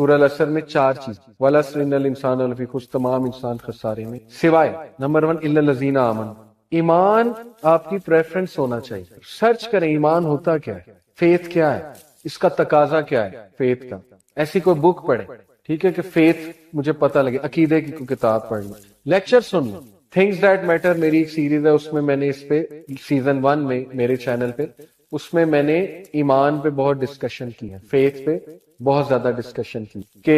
سورہ العصر میں 4 چیز، والعصر ان الانسان لفی خسر، تمام انسان خسارے میں، سوائے نمبر 1 الا الذین آمنوا۔ ایمان آپ کی پریفرنس ہونا چاہیے۔ سرچ کریں ایمان ہوتا کیا ہے، فیتھ کیا ہے، اس کا تقاضا کیا ہے فیتھ کا۔ ایسی کوئی بک پڑھے، ٹھیک ہے، کہ فیتھ مجھے پتہ لگے، عقیدے کی کوئی کتاب پڑھ لیں، لیکچر سن لیں۔ تھنگز دیٹ میٹر میری ایک سیریز ہے، اس میں میں نے اس پہ سیزن 1 میں میرے چینل پہ، اس میں میں نے ایمان پہ بہت ڈسکشن کی ہے، فیتھ پہ بہت زیادہ ڈسکشن کی کہ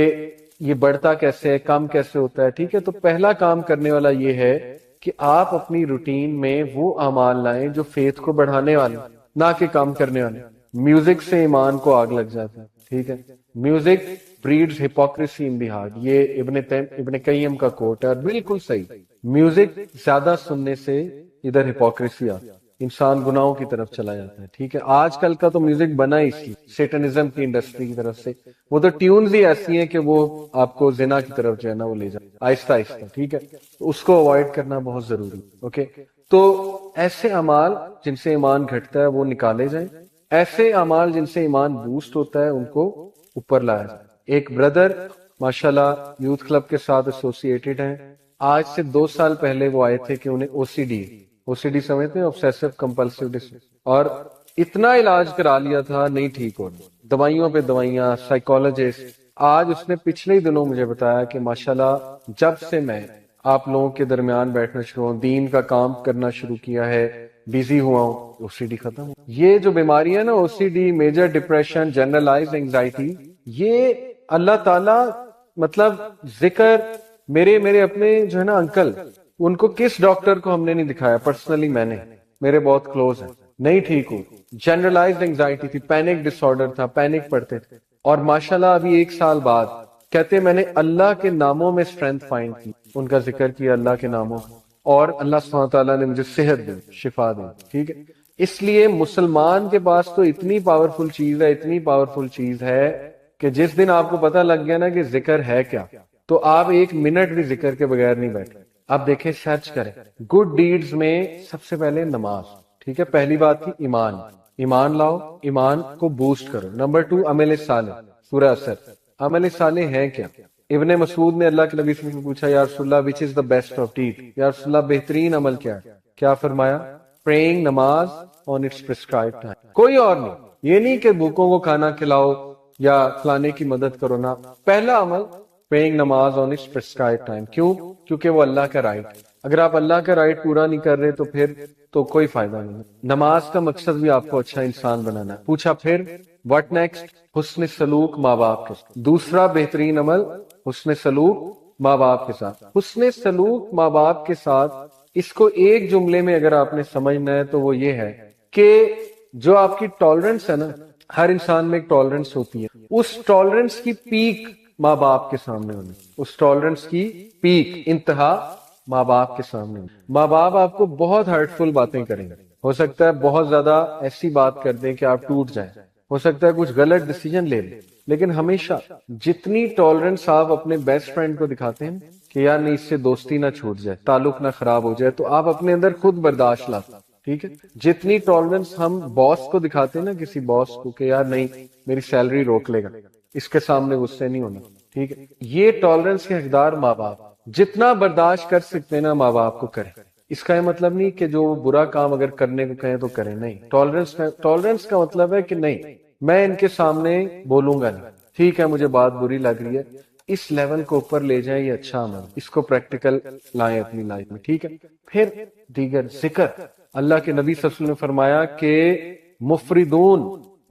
یہ بڑھتا کیسے ہے، کم کیسے ہوتا ہے، ٹھیک ہے۔ تو پہلا کام کرنے والا یہ ہے کہ آپ اپنی روٹین میں وہ اعمال لائیں جو فیتھ کو بڑھانے والے، نہ کہ کام کرنے والے۔ میوزک سے ایمان کو آگ لگ جاتا ہے، ٹھیک ہے۔ Music breeds hypocrisy in the heart, یہ ابن قیم کا کوٹ ہے، اور بالکل صحیح۔ میوزک زیادہ سننے سے ادھر ہپوکریسی آتی ہے، انسان گناہوں کی طرف چلا جاتا ہے، ٹھیک ہے۔ آج کل کا تو میوزک بنا ہی اسی سیٹنزم کی انڈسٹری کی طرف سے، وہ تو ٹیونز ہی ایسی ہیں کہ وہ آپ کو زنا کی طرف جو ہے نا وہ لے جائے آہستہ آہستہ، ٹھیک ہے۔ تو اس کو اوائڈ کرنا بہت ضروری، اوکے۔ تو ایسے اعمال جن سے ایمان گھٹتا ہے وہ نکالے جائیں، ایسے اعمال جن سے ایمان بوسٹ ہوتا ہے ان کو اوپر لایا جائے۔ ایک بردر ماشاءاللہ یوتھ کلب کے ساتھ ایسوسیٹڈ ہیں، آج سے 2 سال پہلے وہ آئے تھے کہ انہیں او سی ڈی سمجھتے ہیں، obsessive compulsive disorder، اور اتنا علاج کرا لیا تھا نہیں ٹھیک ہو رہا، دوائیوں پہ دوائیاں، سائیکالوجسٹ۔ آج اس نے پچھلے ہی دنوں مجھے بتایا کہ ماشاءاللہ جب سے میں آپ لوگوں کے درمیان بیٹھنا شروع ہوں، دین کا کام کرنا شروع کیا ہے، بزی ہوا ہوں، او سی ڈی ختم ہو۔ یہ جو بیماری ہے نا، O C D, major depression, generalise anxiety, یہ اللہ تعالی مطلب ذکر میرے اپنے جو ہے نا انکل، ان کو کس ڈاکٹر کو ہم نے نہیں دکھایا، پرسنلی میں نے، میرے بہت کلوز ہیں، نہیں ٹھیک ہو، جنرلائزڈ اینگزائٹی تھی، پینک ڈس آرڈر تھا، پینک پڑتے تھے، اور ماشاءاللہ ابھی 1 سال بعد کہتے میں نے اللہ کے ناموں میں اسٹرینتھ فائنڈ کی، ان کا ذکر کیا اللہ کے ناموں، اور اللہ سبحانہ تعالیٰ نے مجھے صحت دی، شفا دی، ٹھیک ہے۔ اس لیے مسلمان کے پاس تو اتنی پاورفل چیز ہے، اتنی پاورفل چیز ہے کہ جس دن آپ کو پتہ لگ گیا نا کہ ذکر ہے کیا، تو آپ 1 منٹ بھی ذکر کے بغیر نہیں بیٹھے۔ آپ دیکھیں، سرچ کریں گڈ ڈیڈز میں سب سے پہلے نماز، ٹھیک ہے۔ پہلی بات تھی ایمان، ایمان لاؤ، ایمان کو بوسٹ کرو۔ نمبر 2 عمل صالح، سورہ اثر، عمل صالح ہے کیا؟ ابن مسعود نے اللہ کے نبی صلی اللہ علیہ وسلم سے پوچھا، یا رسول اللہ وچ از دا بیسٹ آف ڈیڈ، یا رسول اللہ بہترین عمل کیا ہے؟ کیا فرمایا؟ پریئنگ، نماز آن اٹس پرسکرائبڈ ٹائم، کوئی اور نہیں۔ یہ نہیں کہ بھوکوں کو کھانا کھلاؤ یا فلانے کی مدد کرو، نہ، پہلا عمل پریئنگ، نماز آن اٹس پرسکرائبڈ ٹائم۔ کیوں؟ کیونکہ وہ اللہ کا رائٹ، اگر آپ اللہ کا رائٹ پورا نہیں کر رہے تو پھر تو کوئی فائدہ نہیں۔ نماز کا مقصد بھی آپ کو اچھا انسان بنانا ہے۔ پوچھا پھر واٹ نیکسٹ؟ حسن سلوک ماں باپ کے ساتھ، دوسرا بہترین عمل حسن سلوک ماں باپ کے ساتھ۔ حسن سلوک ماں باپ کے ساتھ، اس کو ایک جملے میں اگر آپ نے سمجھنا ہے تو وہ یہ ہے کہ جو آپ کی ٹالرنس ہے نا، ہر انسان میں ایک ٹالرنس ہوتی ہے، اس ٹالرنس کی پیک ماں باپ کے سامنے ہونی، اس ٹالرنس کی پیک، انتہا ماں باپ کے سامنے ہونی۔ ماں باپ آپ کو بہت ہرٹفل باتیں کریں گے، ہو سکتا ہے بہت زیادہ ایسی بات کر دیں کہ آپ ٹوٹ جائیں، ہو سکتا ہے کچھ غلط ڈیسیجن لے لیں، لیکن ہمیشہ جتنی ٹالرنس آپ اپنے بیسٹ فرینڈ کو دکھاتے ہیں کہ یار نہیں، اس سے دوستی نہ چھوٹ جائے، تعلق نہ خراب ہو جائے، تو آپ اپنے اندر خود برداشت لاتے، ٹھیک ہے۔ جتنی ٹالرنس ہم باس کو دکھاتے ہیں نا، کسی باس کو، کہ یار نہیں میری سیلری روک لے گا، اس کے سامنے غصے نہیں ہونا، ٹھیک ہے۔ یہ ٹالرنس کے حقدار ماں باپ، جتنا برداشت کر سکتے ہیں نا ماں باپ کو کریں۔ اس کا یہ مطلب نہیں کہ جو برا کام اگر کرنے کو کہیں تو کریں، نہیں۔ ٹالرنس کا مطلب ہے کہ نہیں، میں ان کے سامنے بولوں گا نہیں، ٹھیک ہے، مجھے بات بری لگ رہی ہے، اس لیول کو اوپر لے جائیں، یہ اچھا عمل، اس کو پریکٹیکل لائیں اپنی لائف میں، ٹھیک ہے۔ پھر دیگر ذکر، اللہ کے نبی صلی اللہ علیہ وسلم نے فرمایا کہ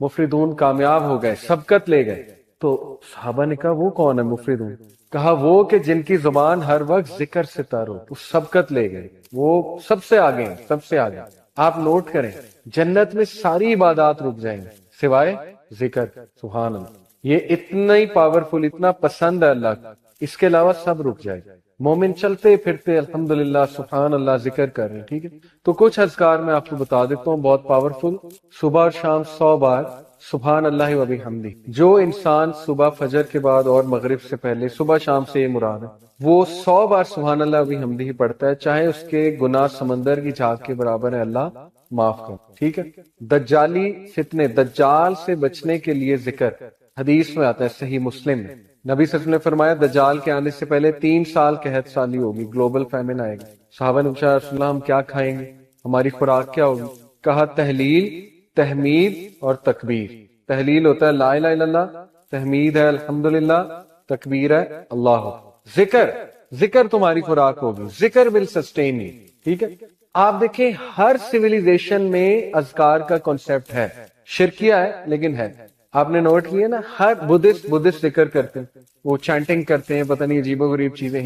مفردون کامیاب ہو گئے، سبقت لے گئے۔ تو صحابہ نے کہا وہ کون ہے مفردون؟ کہا وہ کہ جن کی زبان ہر وقت ذکر سے تر ہو، وہ سبقت لے گئے، وہ سب سے آگے ہیں، سب سے آگے۔ آپ نوٹ کریں، جنت میں ساری عبادات رک جائیں گے سوائے ذکر، سبحان اللہ۔ یہ اتنا ہی پاورفل، اتنا پسند ہے اللہ کا، اس کے علاوہ سب رک جائے گا۔ مومن چلتے پھرتے الحمدللہ سبحان اللہ ذکر کر رہے ہیں، ٹھیک ہے۔ تو کچھ اذکار میں آپ کو بتا دیتا ہوں بہت پاورفل، صبح اور شام 100 بار سبحان اللہ و بحمدہ۔ جو انسان صبح فجر کے بعد اور مغرب سے پہلے، صبح شام سے یہ مراد ہے، وہ 100 بار سبحان اللہ و بحمدہ پڑھتا ہے، چاہے اس کے گناہ سمندر کی جھاگ کے برابر ہے، اللہ معاف کر، ٹھیک ہے۔ دجالی فتنے، دجال سے بچنے کے لیے ذکر، حدیث میں آتا ہے صحیح مسلم میں نبی صلی اللہ علیہ وسلم نے فرمایا دجال کے آنے سے پہلے 3 سال قحط سالی ہوگی، گلوبل فیمن آئے گا۔ صحابہ نے پوچھا رسول اللہ ہم کیا کھائیں گے، ہماری خوراک کیا ہوگی؟ کہا تحلیل، تحمید اور تکبیر۔ تحلیل ہوتا ہے لا الہ الا اللہ، تحمید ہے الحمدللہ، تکبیر ہے اللہ اکبر۔ ذکر تمہاری خوراک ہوگی، ذکر ول سسٹین یو، ٹھیک ہے۔ آپ دیکھیں ہر سیویلائزیشن میں اذکار کا کانسیپٹ ہے، شرکیہ ہے لیکن ہے۔ آپ نے نوٹ کیا نا، ہر بدھسٹ ذکر کرتے ہیں، وہ چانٹنگ کرتے ہیں، پتہ نہیں عجیب و غریب چیزیں۔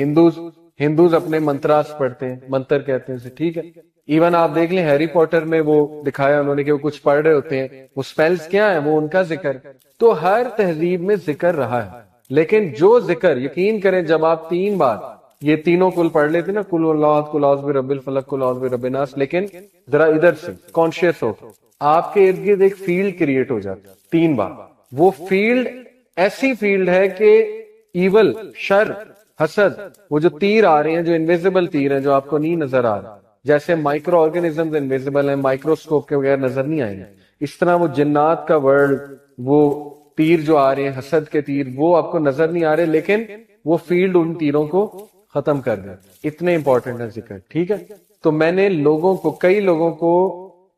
ہندوز اپنے منتراس پڑھتے ہیں، منتر کہتے ہیں اسے، ٹھیک ہے۔ ایون آپ دیکھ لیں ہیری پوٹر میں وہ دکھایا انہوں نے کہ وہ کچھ پڑھ رہے ہوتے ہیں، وہ سپیلز کیا ہیں، وہ ان کا ذکر۔ تو ہر تہذیب میں ذکر رہا ہے، لیکن جو ذکر یقین کریں جب آپ 3 بار یہ تینوں کل پڑھ لیتے نا، کل اللہ، کل اعوذ برب الفلق، کل اعوذ برب الناس، لیکن ذرا ادھر سے کانشیس ہو، آپ کے ارد گرد ایک فیلڈ کریٹ ہو جاتا ہے 3 بار۔ وہ فیلڈ ایسی فیلڈ ہے کہ ایول، شر، حسد، وہ جو تیر آ رہے ہیں، جو انویزیبل تیر ہیں جو آپ کو نہیں نظر آ رہا، جیسے مائکرو آرگینزمز انویزیبل ہیں، مائکروسکوپ کے بغیر نظر نہیں آئیں گے، اس طرح وہ جنات کا ورلڈ، وہ تیر جو آ رہے ہیں، حسد کے تیر، وہ آپ کو نظر نہیں آ رہے، لیکن وہ فیلڈ ان تیروں کو ختم کر دیں۔ اتنے امپورٹنٹ ہے ذکر، ٹھیک ہے۔ تو میں نے کئی لوگوں کو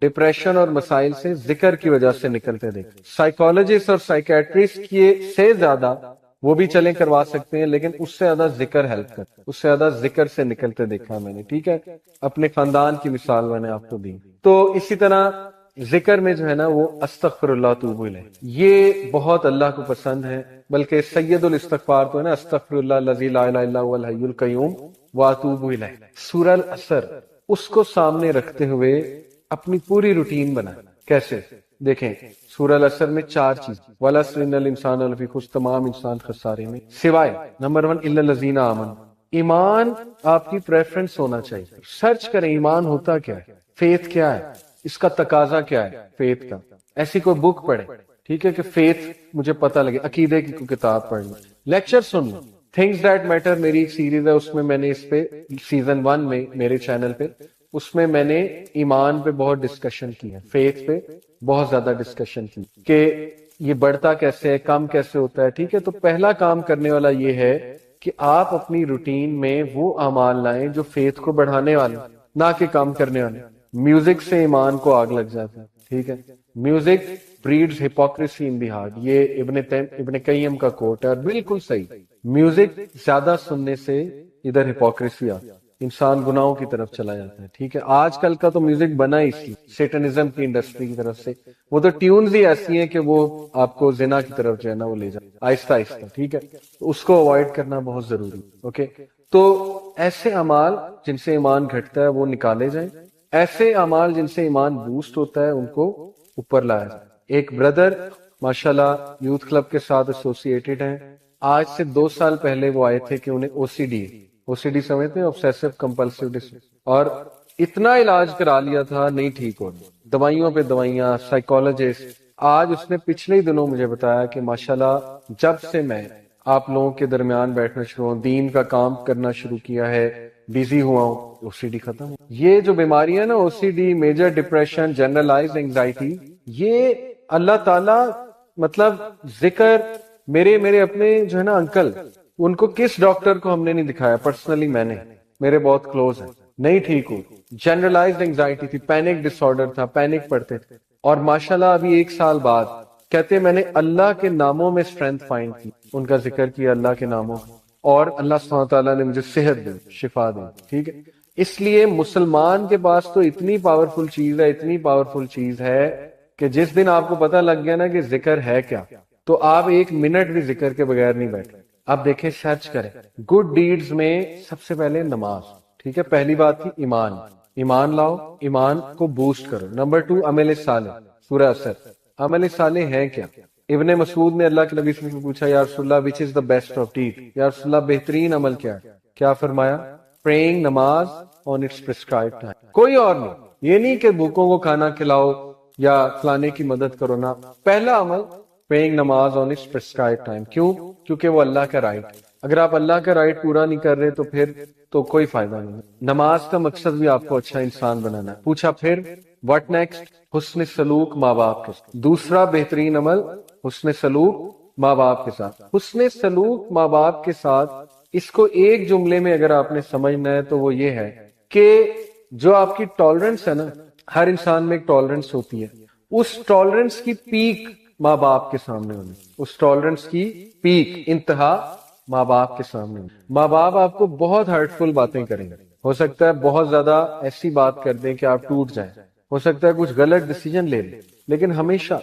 ڈپریشن اور مسائل سے ذکر کی وجہ سے نکلتے دیکھا۔ سائیکالوجسٹ اور سائیکیٹرسٹ سے زیادہ وہ بھی چلیں کروا سکتے ہیں، لیکن اس سے زیادہ ذکر ہیلپ کرتا ہے، اس سے زیادہ ذکر سے نکلتے دیکھا میں نے، ٹھیک ہے۔ اپنے خاندان کی مثال میں نے آپ کو دی۔ تو اسی طرح ذکر میں جو ہے نا وہ استغفر اللہ توب الیہ، یہ بہت اللہ کو پسند ہے، بلکہ سید الاستغفار تو ہے نا، استغفر اللہ الذی لا الہ الا هو الحی القیوم واتوب الیہ۔ سورہ العصر اس کو سامنے رکھتے ہوئے اپنی پوری روٹین بنائیں۔ کیسے؟ دیکھیں سورہ العصر میں 4 چیز، والعصر ان الانسان لفی خسر، تمام انسان خسارے میں، سوائے نمبر 1 الا الذین آمنوا۔ ایمان آپ کی پریفرنس ہونا چاہیے۔ سرچ کریں ایمان ہوتا کیا ہے، فیتھ کیا ہے، اس کا تقاضا کیا ہے فیتھ کا۔ ایسی کوئی بک پڑھیں، ٹھیک ہے، کہ فیتھ مجھے پتہ لگے، عقیدے کی کوئی کتاب پڑھ لیں، لیکچر سن لیں۔ تھنگز دیٹ میٹر میری ایک سیریز ہے، اس میں میں نے اس پہ سیزن 1 میں میرے چینل پہ، اس میں میں نے ایمان پہ بہت ڈسکشن کی ہے، فیتھ پہ بہت زیادہ ڈسکشن کی کہ یہ بڑھتا کیسے ہے، کم کیسے ہوتا ہے، ٹھیک ہے۔ تو پہلا کام کرنے والا یہ ہے کہ آپ اپنی روٹین میں وہ اعمال لائیں جو فیتھ کو بڑھانے والے، نہ کہ کم کرنے والے۔ میوزک سے ایمان کو آگ لگ جاتا ہے، ٹھیک ہے۔ Music breeds hypocrisy in the heart, یہ ابن قیم کا کوٹ ہے، اور بالکل صحیح۔ میوزک زیادہ سننے سے ادھر ہپوکریسی آتی ہے، انسان گناہوں کی طرف چلا جاتا ہے، ٹھیک ہے۔ آج کل کا تو میوزک بنا ہی اسی سیٹنزم کی انڈسٹری کی طرف سے، وہ تو ٹیونز ہی ایسی ہیں کہ وہ آپ کو زنا کی طرف جو ہے نا وہ لے جائے آہستہ آہستہ، ٹھیک ہے۔ اس کو اوائڈ کرنا بہت ضروری، اوکے۔ تو ایسے اعمال جن سے ایمان گھٹتا ہے وہ نکالے جائیں، ایسے اعمال جن سے ایمان بوسٹ ہوتا ہے ان کو اوپر لایا جائے۔ ایک بردر ماشاءاللہ یوتھ کلب کے ساتھ ایسوسیٹڈ ہیں، آج سے 2 سال پہلے وہ آئے تھے کہ انہیں او سی ڈی سمجھتے ہیں، obsessive compulsive disorder، اور اتنا علاج کرا لیا تھا نہیں ٹھیک ہو رہا، دوائیوں پہ دوائیاں، سائیکالوجسٹ۔ آج اس نے پچھلے ہی دنوں مجھے بتایا کہ ماشاءاللہ جب سے میں آپ لوگوں کے درمیان بیٹھنا شروع ہوں، دین کا کام کرنا شروع کیا ہے، بیزی ہوا ہوں، او سی ڈی ختم۔ یہ جو بیماری ہے نا، O C D, major depression, generalise anxiety, یہ اللہ تعالی مطلب ذکر میرے اپنے جو ہے نا انکل، ان کو کس ڈاکٹر کو ہم نے نہیں دکھایا، پرسنلی میں نے، میرے بہت کلوز ہیں، نہیں ٹھیک ہو، جنرلائزڈ اینگزائٹی تھی، پینک ڈس آرڈر تھا، پینک پڑتے تھے، اور ماشاءاللہ ابھی 1 سال بعد کہتے میں نے اللہ کے ناموں میں اسٹرینتھ فائنڈ کی، ان کا ذکر کیا اللہ کے ناموں، اور اللہ سبحانہ تعالیٰ نے مجھے صحت دی، شفا دی، ٹھیک ہے۔ اس لیے مسلمان کے پاس تو اتنی پاورفل چیز ہے، اتنی پاورفل چیز ہے کہ جس دن آپ کو پتہ لگ گیا نا کہ ذکر ہے کیا، تو آپ 1 منٹ بھی ذکر کے بغیر نہیں بیٹھے۔ آپ دیکھیں، سرچ کریں گڈ ڈیڈز میں سب سے پہلے نماز، ٹھیک ہے۔ پہلی بات تھی ایمان لاؤ، ایمان کو بوسٹ کرو۔ نمبر 2 عمل صالح، سورہ اثر۔ عمل صالح ہے کیا؟ ابن مسعود نے اللہ کے نبی صلی اللہ علیہ وسلم سے پوچھا، یا رسول اللہ وچ از دا بیسٹ آف ڈیڈ، یا رسول اللہ بہترین عمل کیا ہے؟ کیا فرمایا؟ پریئنگ، نماز آن اٹس پرسکرائبڈ ٹائم، کوئی اور نہیں۔ یہ نہیں کہ بھوکوں کو کھانا کھلاؤ یا فلانے کی مدد کرو، نا، پہلا عمل پریئنگ، نماز آن اٹس پرسکرائبڈ ٹائم۔ کیوں؟ کیونکہ وہ اللہ کا رائٹ، اگر آپ اللہ کا رائٹ پورا نہیں کر رہے تو پھر تو کوئی فائدہ نہیں۔ نماز کا مقصد بھی آپ کو اچھا انسان بنانا ہے۔ پوچھا پھر واٹ نیکسٹ؟ حسن سلوک ماں باپ کے ساتھ۔ دوسرا بہترین عمل حسن سلوک ماں باپ کے ساتھ. حسن سلوک ماں باپ کے ساتھ، اس کو ایک جملے میں اگر آپ نے سمجھنا ہے تو وہ یہ ہے کہ جو آپ کی ٹالرنس ہے نا، ہر انسان میں ایک ٹالرنس ہوتی ہے، اس ٹالرنس کی پیک ماں باپ کے سامنے ہونی، اس ٹالرنس کی پیک، انتہا ماں باپ کے سامنے ہونی. ماں باپ آپ کو بہت ہرٹفل باتیں کریں گے، ہو سکتا ہے بہت زیادہ ایسی بات کر دیں کہ آپ ٹوٹ جائیں، ہو سکتا ہے کچھ غلط ڈیسیجن لے لیں، لیکن ہمیشہ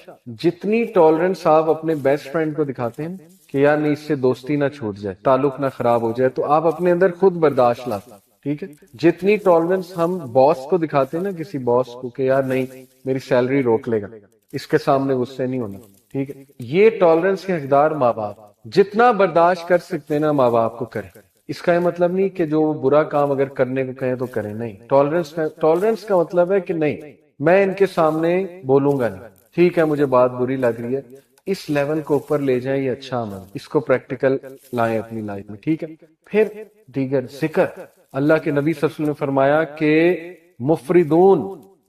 جتنی ٹالرنس آپ اپنے بیسٹ فرینڈ کو دکھاتے ہیں کہ یار نہیں، اس سے دوستی نہ چھوٹ جائے، تعلق نہ خراب ہو جائے، تو آپ اپنے اندر خود برداشت لاتے ہیں. ٹھیک ہے. جتنی ٹالرنس ہم باس کو دکھاتے ہیں نا، کسی باس کو، کہ یار نہیں میری سیلری روک لے گا، اس کے سامنے غصے نہیں ہونا. ٹھیک ہے. یہ ٹالرنس کے حقدار ماں باپ، جتنا برداشت کر سکتے ہیں نا ماں باپ کو کریں. اس کا یہ مطلب نہیں کہ جو برا کام اگر کرنے کو کہیں تو کریں، نہیں. ٹالرنس کا مطلب ہے کہ نہیں، میں ان کے سامنے بولوں گا نہیں. ٹھیک ہے، مجھے بات بری لگ رہی ہے، اس لیول کو اوپر لے جائیں، یہ اچھا عمل، اس کو پریکٹیکل لائیں اپنی لائف میں. ٹھیک ہے. پھر دیگر ذکر، اللہ کے نبی صلی اللہ علیہ وسلم نے فرمایا کہ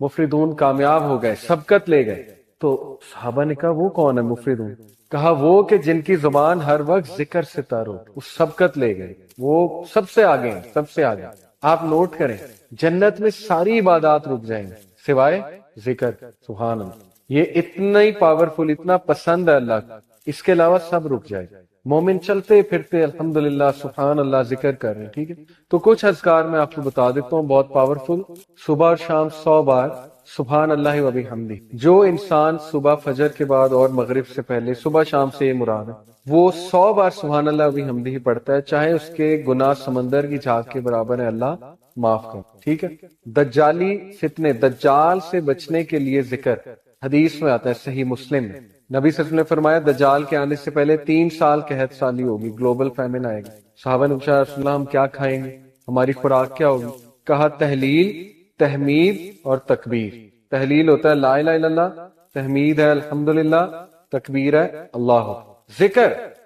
مفردون کامیاب ہو گئے، سبقت لے گئے. تو صحابہ نے کہا وہ کون ہے مفردون؟ کہا وہ کہ جن کی زبان ہر وقت ذکر سے تر ہو، وہ سبقت لے گئے، وہ سب سے آگے ہیں، سب سے آگے. آپ نوٹ کریں، جنت میں ساری عبادات رک جائیں گے سوائے ذکر. سبحان اللہ، یہ اتنا ہی پاورفل، اتنا پسند ہے اللہ کو، اس کے علاوہ سب رک جائے گا. مومن چلتے پھرتے الحمدللہ سبحان اللہ ذکر کر رہے ہیں. ٹھیک ہے. تو کچھ اذکار میں آپ کو بتا دیتا ہوں بہت پاورفل. صبح اور شام 100 بار سبحان اللہ و بحمدہ. جو انسان صبح فجر کے بعد اور مغرب سے پہلے، صبح شام سے یہ مراد ہے، وہ 100 بار سبحان اللہ و بحمدہ ہی پڑھتا ہے، چاہے اس کے گناہ سمندر کی جھاگ کے برابر ہے، اللہ معاف کر. ٹھیک ہے. دجالی فتنے، دجال سے بچنے کے لیے ذکر، حدیث میں آتا ہے صحیح مسلم میں، نبی صلی اللہ علیہ وسلم نے فرمایا دجال کے آنے سے پہلے 3 سال قحط سالی ہوگی، گلوبل فیمن آئے گی. صحابہ نے پوچھا رسول اللہ ہم کیا کھائیں گے، ہماری خوراک کیا ہوگی؟ کہا تحلیل، تحمید اور تکبیر. تحلیل ہوتا ہے لا الہ الا اللہ، تحمید ہے الحمدللہ، تکبیر ہے اللہ.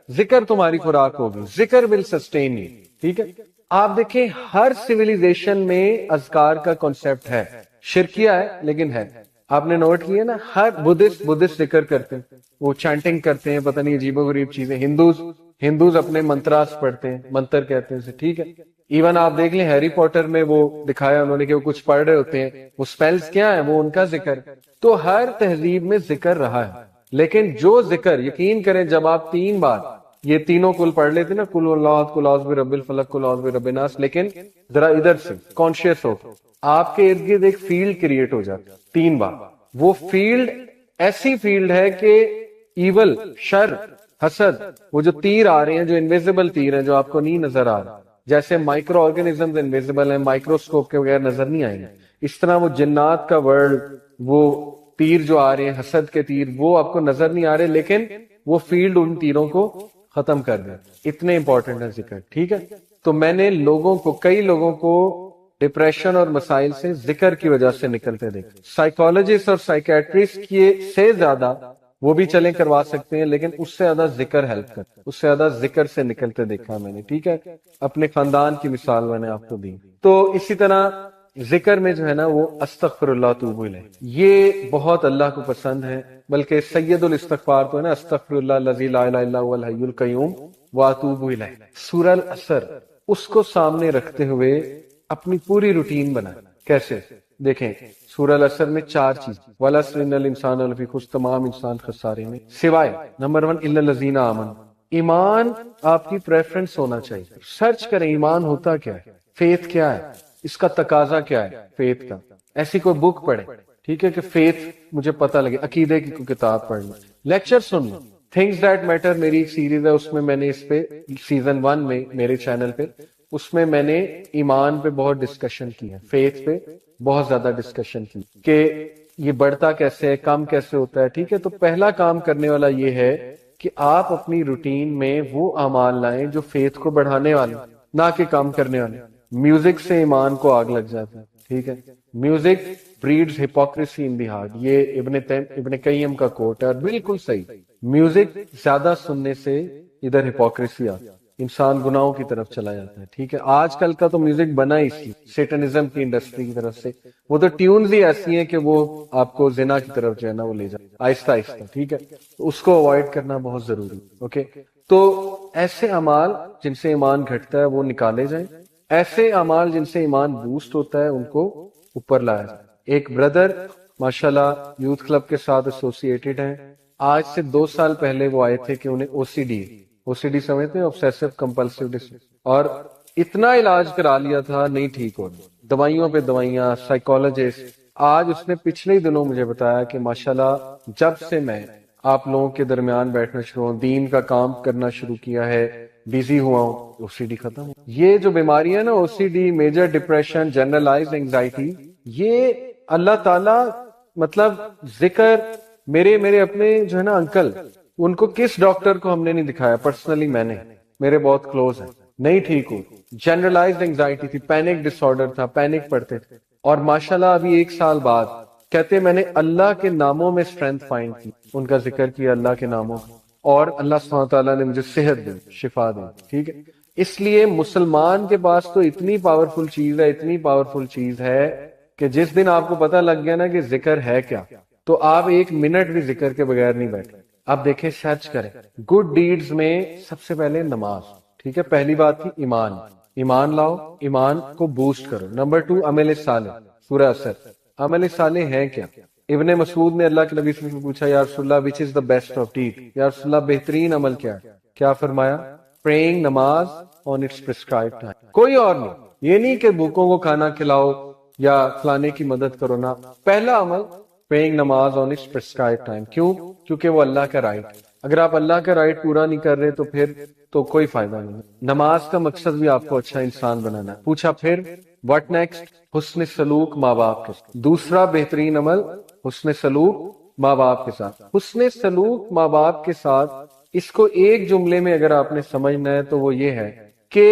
ذکر تمہاری خوراک ہوگی، ذکر ول سسٹین یو. ٹھیک ہے. آپ دیکھیں ہر سیویلائزیشن میں اذکار کا کنسپٹ ہے، شرکیہ ہے لیکن ہے. آپ نے نوٹ کیا نا، ہر بدھسٹ ذکر کرتے ہیں، وہ چانٹنگ کرتے ہیں، پتہ نہیں عجیب و غریب چیزیں. ہندوز اپنے منتراس پڑھتے ہیں، منتر کہتے ہیں اسے. ٹھیک ہے. ایون آپ دیکھ لیں ہیری پوٹر میں وہ دکھایا انہوں نے کہ وہ کچھ پڑھ رہے ہوتے ہیں، وہ سپیلز کیا ہیں، وہ ان کا ذکر. تو ہر تہذیب میں ذکر رہا ہے، لیکن جو ذکر، یقین کریں جب آپ 3 بار یہ تینوں کل پڑھ لیتے نا، کل اللہ، کل اعوذ برب الفلق، کل اعوذ برب الناس، لیکن ذرا ادھر سے کانشیس ہو، آپ کے ارد گرد ایک فیلڈ کریٹ ہو جاتا 3 بار. وہ فیلڈ ایسی فیلڈ ہے کہ ایول، شر، حسد، وہ جو تیر آ رہے ہیں، جو انویزیبل تیر ہیں، جو آپ کو نہیں نظر آ رہا، جیسے مائکرو آرگینزمز انویزیبل ہیں، مائکروسکوپ کے بغیر نظر نہیں آئیں گے، اس طرح وہ جنات کا ورلڈ، وہ تیر جو آ رہے ہیں، حسد کے تیر، وہ آپ کو نظر نہیں آ رہے، لیکن وہ فیلڈ ان تیروں کو ختم کر دیں. اتنے امپورٹنٹ ہے ذکر. ٹھیک ہے. تو میں نے کئی لوگوں کو ڈپریشن اور مسائل سے ذکر کی وجہ سے نکلتے دیکھا. سائیکالوجسٹ اور سائیکیٹرسٹ سے زیادہ وہ بھی چلیں کروا سکتے ہیں، لیکن اس سے زیادہ ذکر ہیلپ کرتا ہے، اس سے زیادہ ذکر سے نکلتے دیکھا میں نے. ٹھیک ہے. اپنے خاندان کی مثال میں نے آپ کو دی. تو اسی طرح ذکر میں جو ہے نا وہ استغفر اللہ توب الیہ، یہ بہت اللہ کو پسند ہے. بلکہ سید الاستغفار تو ہے نا، استغفر اللہ الذی لا الہ الا هو الحی القیوم واتوب الیہ. سورہ العصر، اس کو سامنے رکھتے ہوئے اپنی پوری روٹین بنائیں. کیسے؟ دیکھیں سورہ العصر میں 4 چیز، والعصر ان الانسان لفی خسر، تمام انسان خسارے میں، سوائے نمبر 1 الا الذین آمنوا. ایمان آپ کی پریفرنس ہونا چاہیے. سرچ کریں ایمان ہوتا کیا ہے، فیتھ کیا ہے، اس کا تقاضا کیا ہے فیتھ کا. ایسی کوئی بک پڑھیں، ٹھیک ہے، کہ فیتھ مجھے پتہ لگے، عقیدے کی کوئی کتاب پڑھ لیں، لیکچر سن لیں. تھنگز دیٹ میٹر میری ایک سیریز ہے، اس میں میں نے اس پہ سیزن 1 میں میرے چینل پہ، اس میں میں نے ایمان پہ بہت ڈسکشن کی ہے، فیتھ پہ بہت زیادہ ڈسکشن کی کہ یہ بڑھتا کیسے ہے، کم کیسے ہوتا ہے. ٹھیک ہے. تو پہلا کام کرنے والا یہ ہے کہ آپ اپنی روٹین میں وہ اعمال لائیں جو فیتھ کو بڑھانے والے، نہ کہ کام کرنے والے. میوزک سے ایمان کو آگ لگ جاتا ہے. ٹھیک ہے. Music breeds hypocrisy in the heart, یہ ابن قیم کا کوٹ ہے، اور بالکل صحیح. میوزک زیادہ سننے سے ادھر ہپوکریسی آتی، انسان گناہوں کی طرف چلا جاتا ہے. ٹھیک ہے, آج کل کا تو میوزک بنا ہی اس لیے سیٹنزم کی انڈسٹری کی طرف سے, وہ تو ٹیونز ہی ایسی ہیں کہ وہ آپ کو زنا کی طرف جو ہے نا وہ لے جائے آہستہ آہستہ. ٹھیک ہے, اس کو اوائڈ کرنا بہت ضروری. اوکے, تو ایسے اعمال جن سے ایمان گھٹتا ہے وہ نکالے جائیں, ایسے اعمال جن سے ایمان بوسٹ ہوتا ہے ان کو اوپر لایا جائے. ایک بردر ماشاءاللہ یوتھ کلب کے ساتھ ایسوسیٹڈ ہیں. آج سے 2 سال پہلے وہ آئے تھے کہ انہیں او سی ڈی سمجھتے ہیں, obsessive compulsive disorder, اور اتنا علاج کرا لیا تھا نہیں ٹھیک ہو, دوائیوں پہ دوائیاں, سائیکولوجسٹ. آج اس نے پچھلے دنوں مجھے بتایا کہ ماشاءاللہ جب سے میں آپ لوگوں کے درمیان بیٹھنا شروع ہوں, دین کا کام کرنا شروع کیا ہے, بیزی ہوا ہوں, او سی ڈی ختم ہو. یہ جو بیماری ہے نا, O C D, major depression, generalised anxiety, یہ اللہ تعالی مطلب ذکر میرے اپنے جو ہے نا انکل, ان کو کس ڈاکٹر کو ہم نے نہیں دکھایا, پرسنلی میں نے, میرے بہت کلوز ہیں, نہیں ٹھیک ہو. جنرلائزڈ اینگزائٹی تھی, پینک ڈس آرڈر تھا, پینک پڑتے تھے, اور ماشاءاللہ ابھی 1 سال بعد کہتے میں نے اللہ کے ناموں میں اسٹرینتھ فائنڈ کی, ان کا ذکر کیا اللہ کے ناموں, اور اللہ سبحانہ تعالیٰ نے مجھے صحت دی, شفا دی. ٹھیک ہے, اس لیے مسلمان کے پاس تو اتنی پاورفل چیز ہے, اتنی پاورفل چیز ہے کہ جس دن آپ کو پتہ لگ گیا نا کہ ذکر ہے کیا, تو آپ 1 منٹ بھی ذکر کے بغیر نہیں بیٹھے. آپ دیکھیں, سرچ کریں گڈ ڈیڈز میں سب سے پہلے نماز. ٹھیک ہے, پہلی بات تھی ایمان, ایمان لاؤ, ایمان کو بوسٹ کرو. نمبر 2 عمل صالح, سورہ اثر. عمل صالح ہے کیا؟ ابن مسعود نے اللہ کے نبی صلی اللہ علیہ وسلم سے پوچھا, یا رسول اللہ which is the best of deed, یا رسول اللہ بہترین عمل کیا ہے؟ کیا فرمایا؟ praying, نماز on its prescribed time. کوئی اور نہیں, یہ نہیں کہ بھوکوں کو کھانا کھلاؤ یا فلانے کی مدد کرو, نا, پہلا عمل praying, نماز on its prescribed time. کیوں؟ کیونکہ وہ اللہ کا رائٹ. اگر آپ اللہ کا رائٹ پورا نہیں کر رہے تو پھر تو کوئی فائدہ نہیں. نماز کا مقصد بھی آپ کو اچھا انسان بنانا ہے. پوچھا پھر what next, حسن سلوک ماں باپ کے ساتھ. دوسرا بہترین عمل حسن سلوک ماں باپ کے ساتھ. حسن سلوک ماں باپ کے ساتھ, اس کو ایک جملے میں اگر آپ نے سمجھنا ہے تو وہ یہ ہے کہ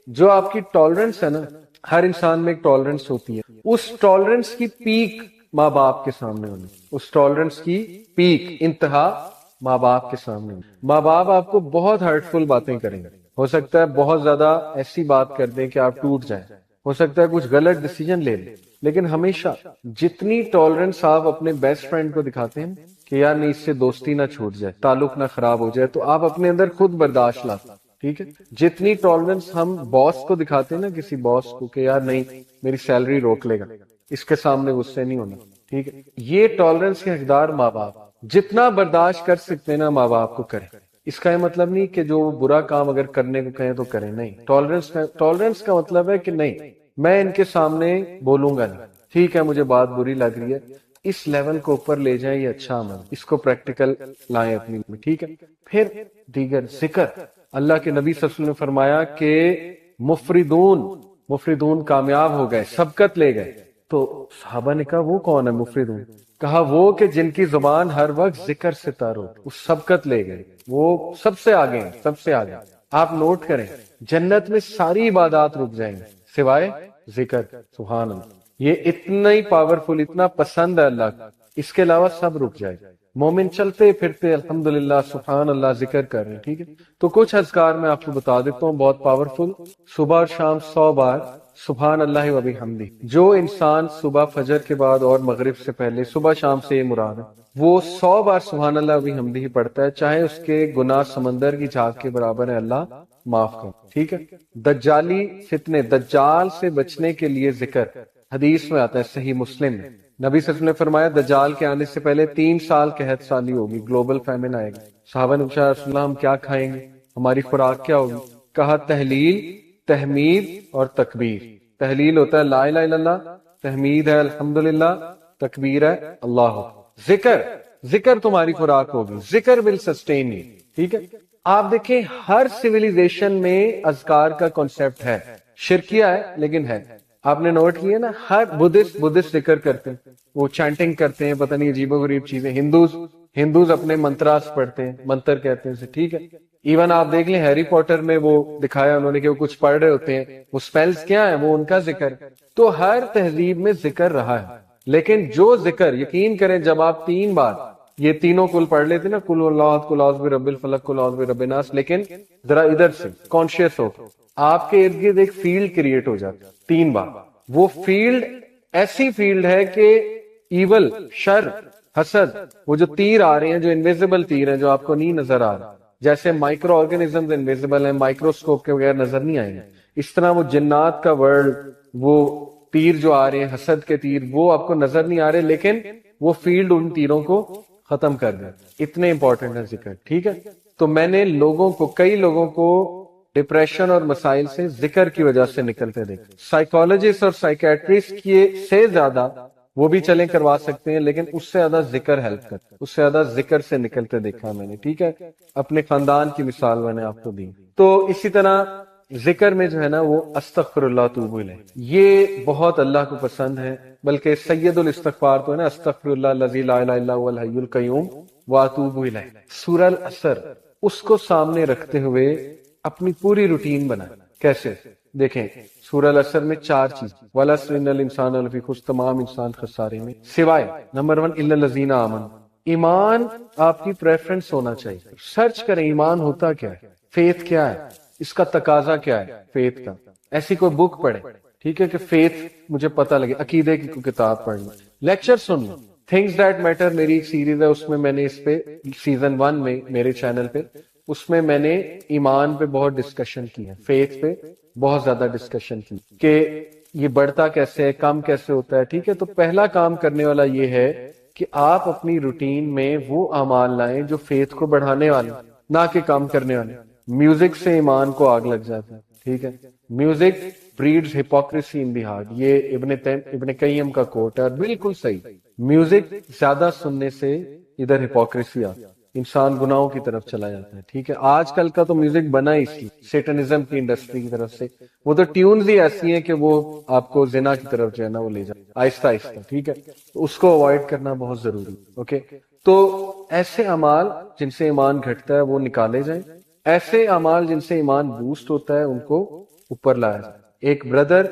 جو آپ کی ٹالرنس ہے نا, ہر انسان میں ایک ٹالرنس ہوتی ہے, اس ٹالرنس کی پیک ماں باپ کے سامنے ہونی, اس ٹالرنس کی پیک, انتہا ماں باپ کے سامنے ہونی. ماں باپ آپ کو بہت ہرٹفل باتیں کریں گے, ہو سکتا ہے بہت زیادہ ایسی بات کر دیں کہ آپ ٹوٹ جائیں, ہو سکتا ہے کچھ غلط ڈیسیجن لے لیں, لیکن ہمیشہ جتنی ٹالرنس آپ اپنے بیسٹ فرینڈ کو دکھاتے ہیں کہ یار نہیں, اس سے دوستی نہ چھوٹ جائے, تعلق نہ خراب ہو جائے, تو آپ اپنے اندر خود برداشت لاتے. ٹھیک ہے, جتنی ٹالرنس ہم باس کو دکھاتے ہیں نا, کسی باس کو, کہ یار نہیں میری سیلری روک لے گا, اس کے سامنے غصے نہیں ہونا. ٹھیک ہے, یہ ٹالرنس کے حقدار ماں باپ. جتنا برداشت کر سکتے ہیں نا ماں باپ کو کریں. اس کا یہ مطلب نہیں کہ جو برا کام اگر کرنے کو کہیں تو کریں, نہیں. ٹالرنس کا مطلب ہے کہ نہیں, میں ان کے سامنے بولوں گا نہیں, ٹھیک ہے مجھے بات بری لگ رہی ہے, اس لیول کو اوپر لے جائیں, یہ اچھا عمل, اس کو پریکٹیکل لائیں اپنی میں. ٹھیک ہے, پھر دیگر ذکر. اللہ کے نبی صلی اللہ علیہ وسلم نے فرمایا کہ مفردون کامیاب ہو گئے, سبقت لے گئے. تو صحابہ نے کہا وہ کون ہے مفردون؟ کہا وہ کہ جن کی زبان ہر وقت ذکر سے تر ہو, اس سبقت لے گئے, وہ سب سے آگے ہیں, سب سے آگے. آپ نوٹ کریں, جنت میں ساری عبادات رک جائیں گے سوائے ذکر. سبحان اللہ, یہ اتنا ہی پاورفل, اتنا پسند ہے اللہ کا, اس کے علاوہ سب رک جائے گا. مومن چلتے پھرتے الحمدللہ سبحان اللہ ذکر کر رہے ہیں. ٹھیک ہے, تو کچھ اذکار میں آپ کو بتا دیتا ہوں بہت پاورفل. صبح اور شام 100 بار سبحان اللہ و بحمدہ. جو انسان صبح فجر کے بعد اور مغرب سے پہلے, صبح شام سے یہ مراد ہے, وہ 100 بار سبحان اللہ و بحمدہ ہی پڑھتا ہے, چاہے اس کے گناہ سمندر کی جھاگ کے برابر ہے, اللہ معاف کر. ٹھیک ہے, دجالی فتنے, دجال سے بچنے کے لیے ذکر. حدیث میں آتا ہے صحیح مسلم میں, نبی صلی اللہ علیہ وسلم نے فرمایا دجال کے آنے سے پہلے 3 سال قحط سالی ہوگی, گلوبل فیمن آئے گی. صحابہ نے پوچھا رسول اللہ ہم کیا کھائیں گے, ہماری خوراک کیا ہوگی؟ کہا تحلیل, تحمید اور تکبیر. تحلیل ہوتا ہے لا الہ الا اللہ, تحمید ہے الحمدللہ, تکبیر ہے اللہ. ذکر تمہاری خوراک ہوگی, ذکر ول سسٹین یو. ٹھیک ہے, آپ دیکھیں ہر سیویلائزیشن میں اذکار کا کنسپٹ ہے, شرکیہ ہے لیکن ہے. آپ نے نوٹ کیا نا, ہر بدھسٹ ذکر کرتے ہیں, وہ چانٹنگ کرتے ہیں, پتہ نہیں عجیب و غریب چیزیں. ہندوز اپنے منتراس پڑھتے ہیں, منتر کہتے ہیں اسے. ٹھیک ہے, ایون آپ دیکھ لیں ہیری پوٹر میں وہ دکھایا انہوں نے کہ وہ کچھ پڑھ رہے ہوتے ہیں, وہ سپیلز کیا ہیں, وہ ان کا ذکر. تو ہر تہذیب میں ذکر رہا ہے, لیکن جو ذکر, یقین کریں جب آپ 3 بار یہ تینوں کل پڑھ لیتے نا، کل اللہ، کل اعوذ برب الفلق، کل اعوذ برب الناس، لیکن ذرا ادھر سے کانشیس ہو، آپ کے ارد گرد ایک فیلڈ کریٹ ہو جاتا 3 بار. وہ فیلڈ ایسی فیلڈ ہے کہ ایول، شر، حسد، وہ جو تیر آ رہے ہیں، جو انویزیبل تیر ہیں جو آپ کو نہیں نظر آ رہا، جیسے مائکرو آرگینزمز انویزیبل ہیں، مائکروسکوپ کے بغیر نظر نہیں آئیں گے، اس طرح وہ جنات کا ورلڈ، وہ تیر جو آ رہے ہیں، حسد کے تیر، وہ آپ کو نظر نہیں آ رہے، لیکن وہ فیلڈ ان تیروں کو ختم کر دیا. اتنے امپورٹنٹ ہے ذکر. ٹھیک ہے، تو میں نے لوگوں کو، کئی لوگوں کو ڈپریشن اور مسائل سے ذکر کی وجہ سے نکلتے دیکھا. سائیکالوجسٹ اور سائیکیٹرسٹ کی سے زیادہ وہ بھی چلیں کروا سکتے ہیں، لیکن اس سے زیادہ ذکر ہیلپ کرتا ہے، اس سے زیادہ ذکر سے نکلتے دیکھا میں نے. ٹھیک ہے، اپنے خاندان کی مثال میں نے آپ کو دی. تو اسی طرح ذکر میں جو ہے نا وہ استغفر اللہ توب الیہ، یہ بہت اللہ کو پسند ہے. بلکہ سید الاستغفار تو ہے نا، استغفر اللہ الذی لا الہ الا هو الحی القیوم واتوب الیہ. سورہ العصر اس کو سامنے رکھتے ہوئے اپنی پوری روٹین بنائیں. کیسے؟ دیکھیں سورہ العصر میں 4 چیز، والعصر ان الانسان لفی خسر، تمام انسان خسارے میں، سوائے نمبر 1 الا الذین آمنوا. ایمان آپ کی پریفرنس ہونا چاہیے. سرچ کریں ایمان ہوتا کیا ہے، فیتھ کیا ہے، اس کا تقاضا کیا ہے فیتھ کا. ایسی کوئی بک پڑھیں، ٹھیک ہے، کہ فیتھ مجھے پتہ لگے، عقیدے کی کوئی کتاب پڑھ لیں، لیکچر سن لیں. تھنگز دیٹ میٹر میری ایک سیریز ہے، اس میں میں نے اس پہ سیزن 1 میں میرے چینل پہ، اس میں میں نے ایمان پہ بہت ڈسکشن کی ہے، فیتھ پہ بہت زیادہ ڈسکشن کی کہ یہ بڑھتا کیسے ہے، کم کیسے ہوتا ہے. ٹھیک ہے، تو پہلا کام کرنے والا یہ ہے کہ آپ اپنی روٹین میں وہ اعمال لائیں جو فیتھ کو بڑھانے والے، نہ کہ کم کرنے والے. میوزک سے ایمان کو آگ لگ جاتا ہے. ٹھیک ہے، music breeds hypocrisy in the heart, یہ ابن قیم کا کوٹ ہے، اور بالکل صحیح. میوزک زیادہ سننے سے ادھر ہپوکریسی آتی، انسان گناہوں کی طرف چلا جاتا ہے. ٹھیک ہے، آج کل کا تو میوزک بنا ہی اس لیے سیٹنزم کی انڈسٹری کی طرف سے، وہ تو ٹیونز ہی ایسی ہیں کہ وہ آپ کو زنا کی طرف جو ہے نا وہ لے جائے آہستہ آہستہ. ٹھیک ہے، تو اس کو اوائڈ کرنا بہت ضروری. اوکے، تو ایسے اعمال جن سے ایمان گھٹتا ہے وہ نکالے جائیں، ایسے اعمال جن سے ایمان بوسٹ ہوتا ہے ان کو اوپر لایا جائے. ایک بردر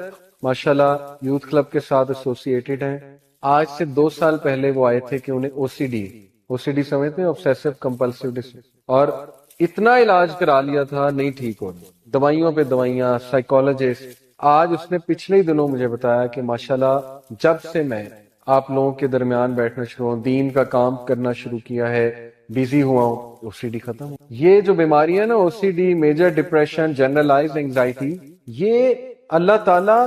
ماشاءاللہ یوتھ کلب کے ساتھ ایسوسیٹڈ ہیں. آج سے 2 سال پہلے وہ آئے تھے کہ انہیں او سی ڈی سمجھتے ہیں، obsessive compulsive disorder، اور اتنا علاج کرا لیا تھا نہیں ٹھیک ہو رہا، دوائیوں پہ دوائیاں، سائیکالوجسٹ. آج اس نے پچھلے ہی دنوں مجھے بتایا کہ ماشاءاللہ جب سے میں آپ لوگوں کے درمیان بیٹھنا شروع ہوں، دین کا کام کرنا شروع کیا ہے، بیزی ہوا ہوں، او سی ڈی ختم ہو. یہ جو بیماری ہے نا، O C D, major depression, generalise anxiety, یہ اللہ تعالی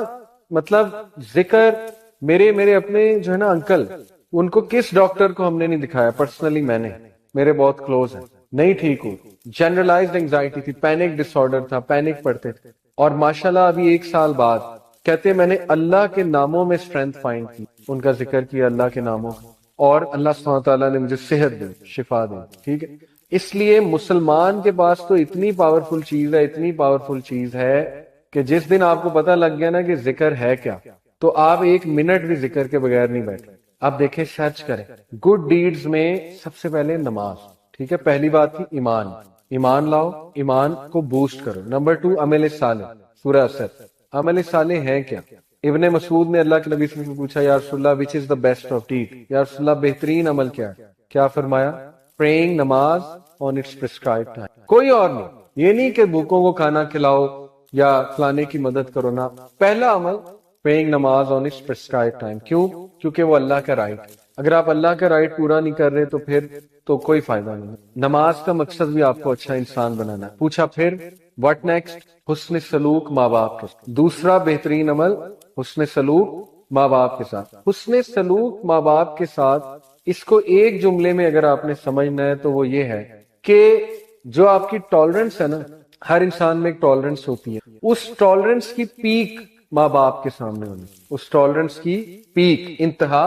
مطلب ذکر میرے اپنے جو ہے نا انکل، ان کو کس ڈاکٹر کو ہم نے نہیں دکھایا، پرسنلی میں نے، میرے بہت کلوز ہیں، نہیں ٹھیک ہو. جنرلائزڈ اینگزائٹی تھی، پینک ڈس آرڈر تھا، پینک پڑتے تھے. اور ماشاءاللہ ابھی 1 سال بعد کہتے میں نے اللہ کے ناموں میں اسٹرینتھ فائنڈ کی، ان کا ذکر کیا اللہ کے ناموں، اور اللہ سبحانہ تعالیٰ نے مجھے صحت دی، شفا دی. ٹھیک ہے، اس لیے مسلمان کے پاس تو اتنی پاورفل چیز ہے، اتنی پاورفل چیز ہے کہ جس دن آپ کو پتہ لگ گیا نا کہ ذکر ہے کیا، تو آپ 1 منٹ بھی ذکر کے بغیر نہیں بیٹھے. آپ دیکھیں، سرچ کریں گڈ ڈیڈز میں سب سے پہلے نماز. ٹھیک ہے، پہلی بات تھی ایمان، ایمان لاؤ، ایمان کو بوسٹ کرو. نمبر 2 عمل صالح. سورہ اثر، عمل صالح ہے کیا؟ ابن مسعود نے اللہ کے نبی سے پوچھا، یا رسول اللہ وچ از دا بیسٹ آف ڈیڈ، یا رسول اللہ بہترین عمل کیا ہے؟ کیا فرمایا؟ پریئنگ، نماز آن اٹس پرسکرائبڈ ٹائم. کوئی اور نہیں. یہ نہیں کہ بھوکوں کو کھانا کھلاؤ یا فلانے کی مدد کرو، نا. پہلا عمل پریئنگ، نماز آن اٹس پرسکرائبڈ ٹائم. کیوں؟ کیونکہ وہ اللہ کا رائٹ. اگر آپ اللہ کا رائٹ پورا نہیں کر رہے تو پھر تو کوئی فائدہ نہیں. نماز کا مقصد بھی آپ کو اچھا انسان بنانا ہے. پوچھا پھر واٹ نیکسٹ؟ حسن سلوک ماں باپ کے ساتھ. دوسرا بہترین عمل حسن سلوک ماں باپ کے ساتھ. حسن سلوک ماں باپ کے ساتھ، اس کو ایک جملے میں اگر آپ نے سمجھنا ہے تو وہ یہ ہے کہ جو آپ کی ٹالرنس ہے نا، ہر انسان میں ایک ٹالرنس ہوتی ہے، اس ٹالرنس کی پیک ماں باپ کے سامنے ہونی، اس ٹالرنس کی پیک، انتہا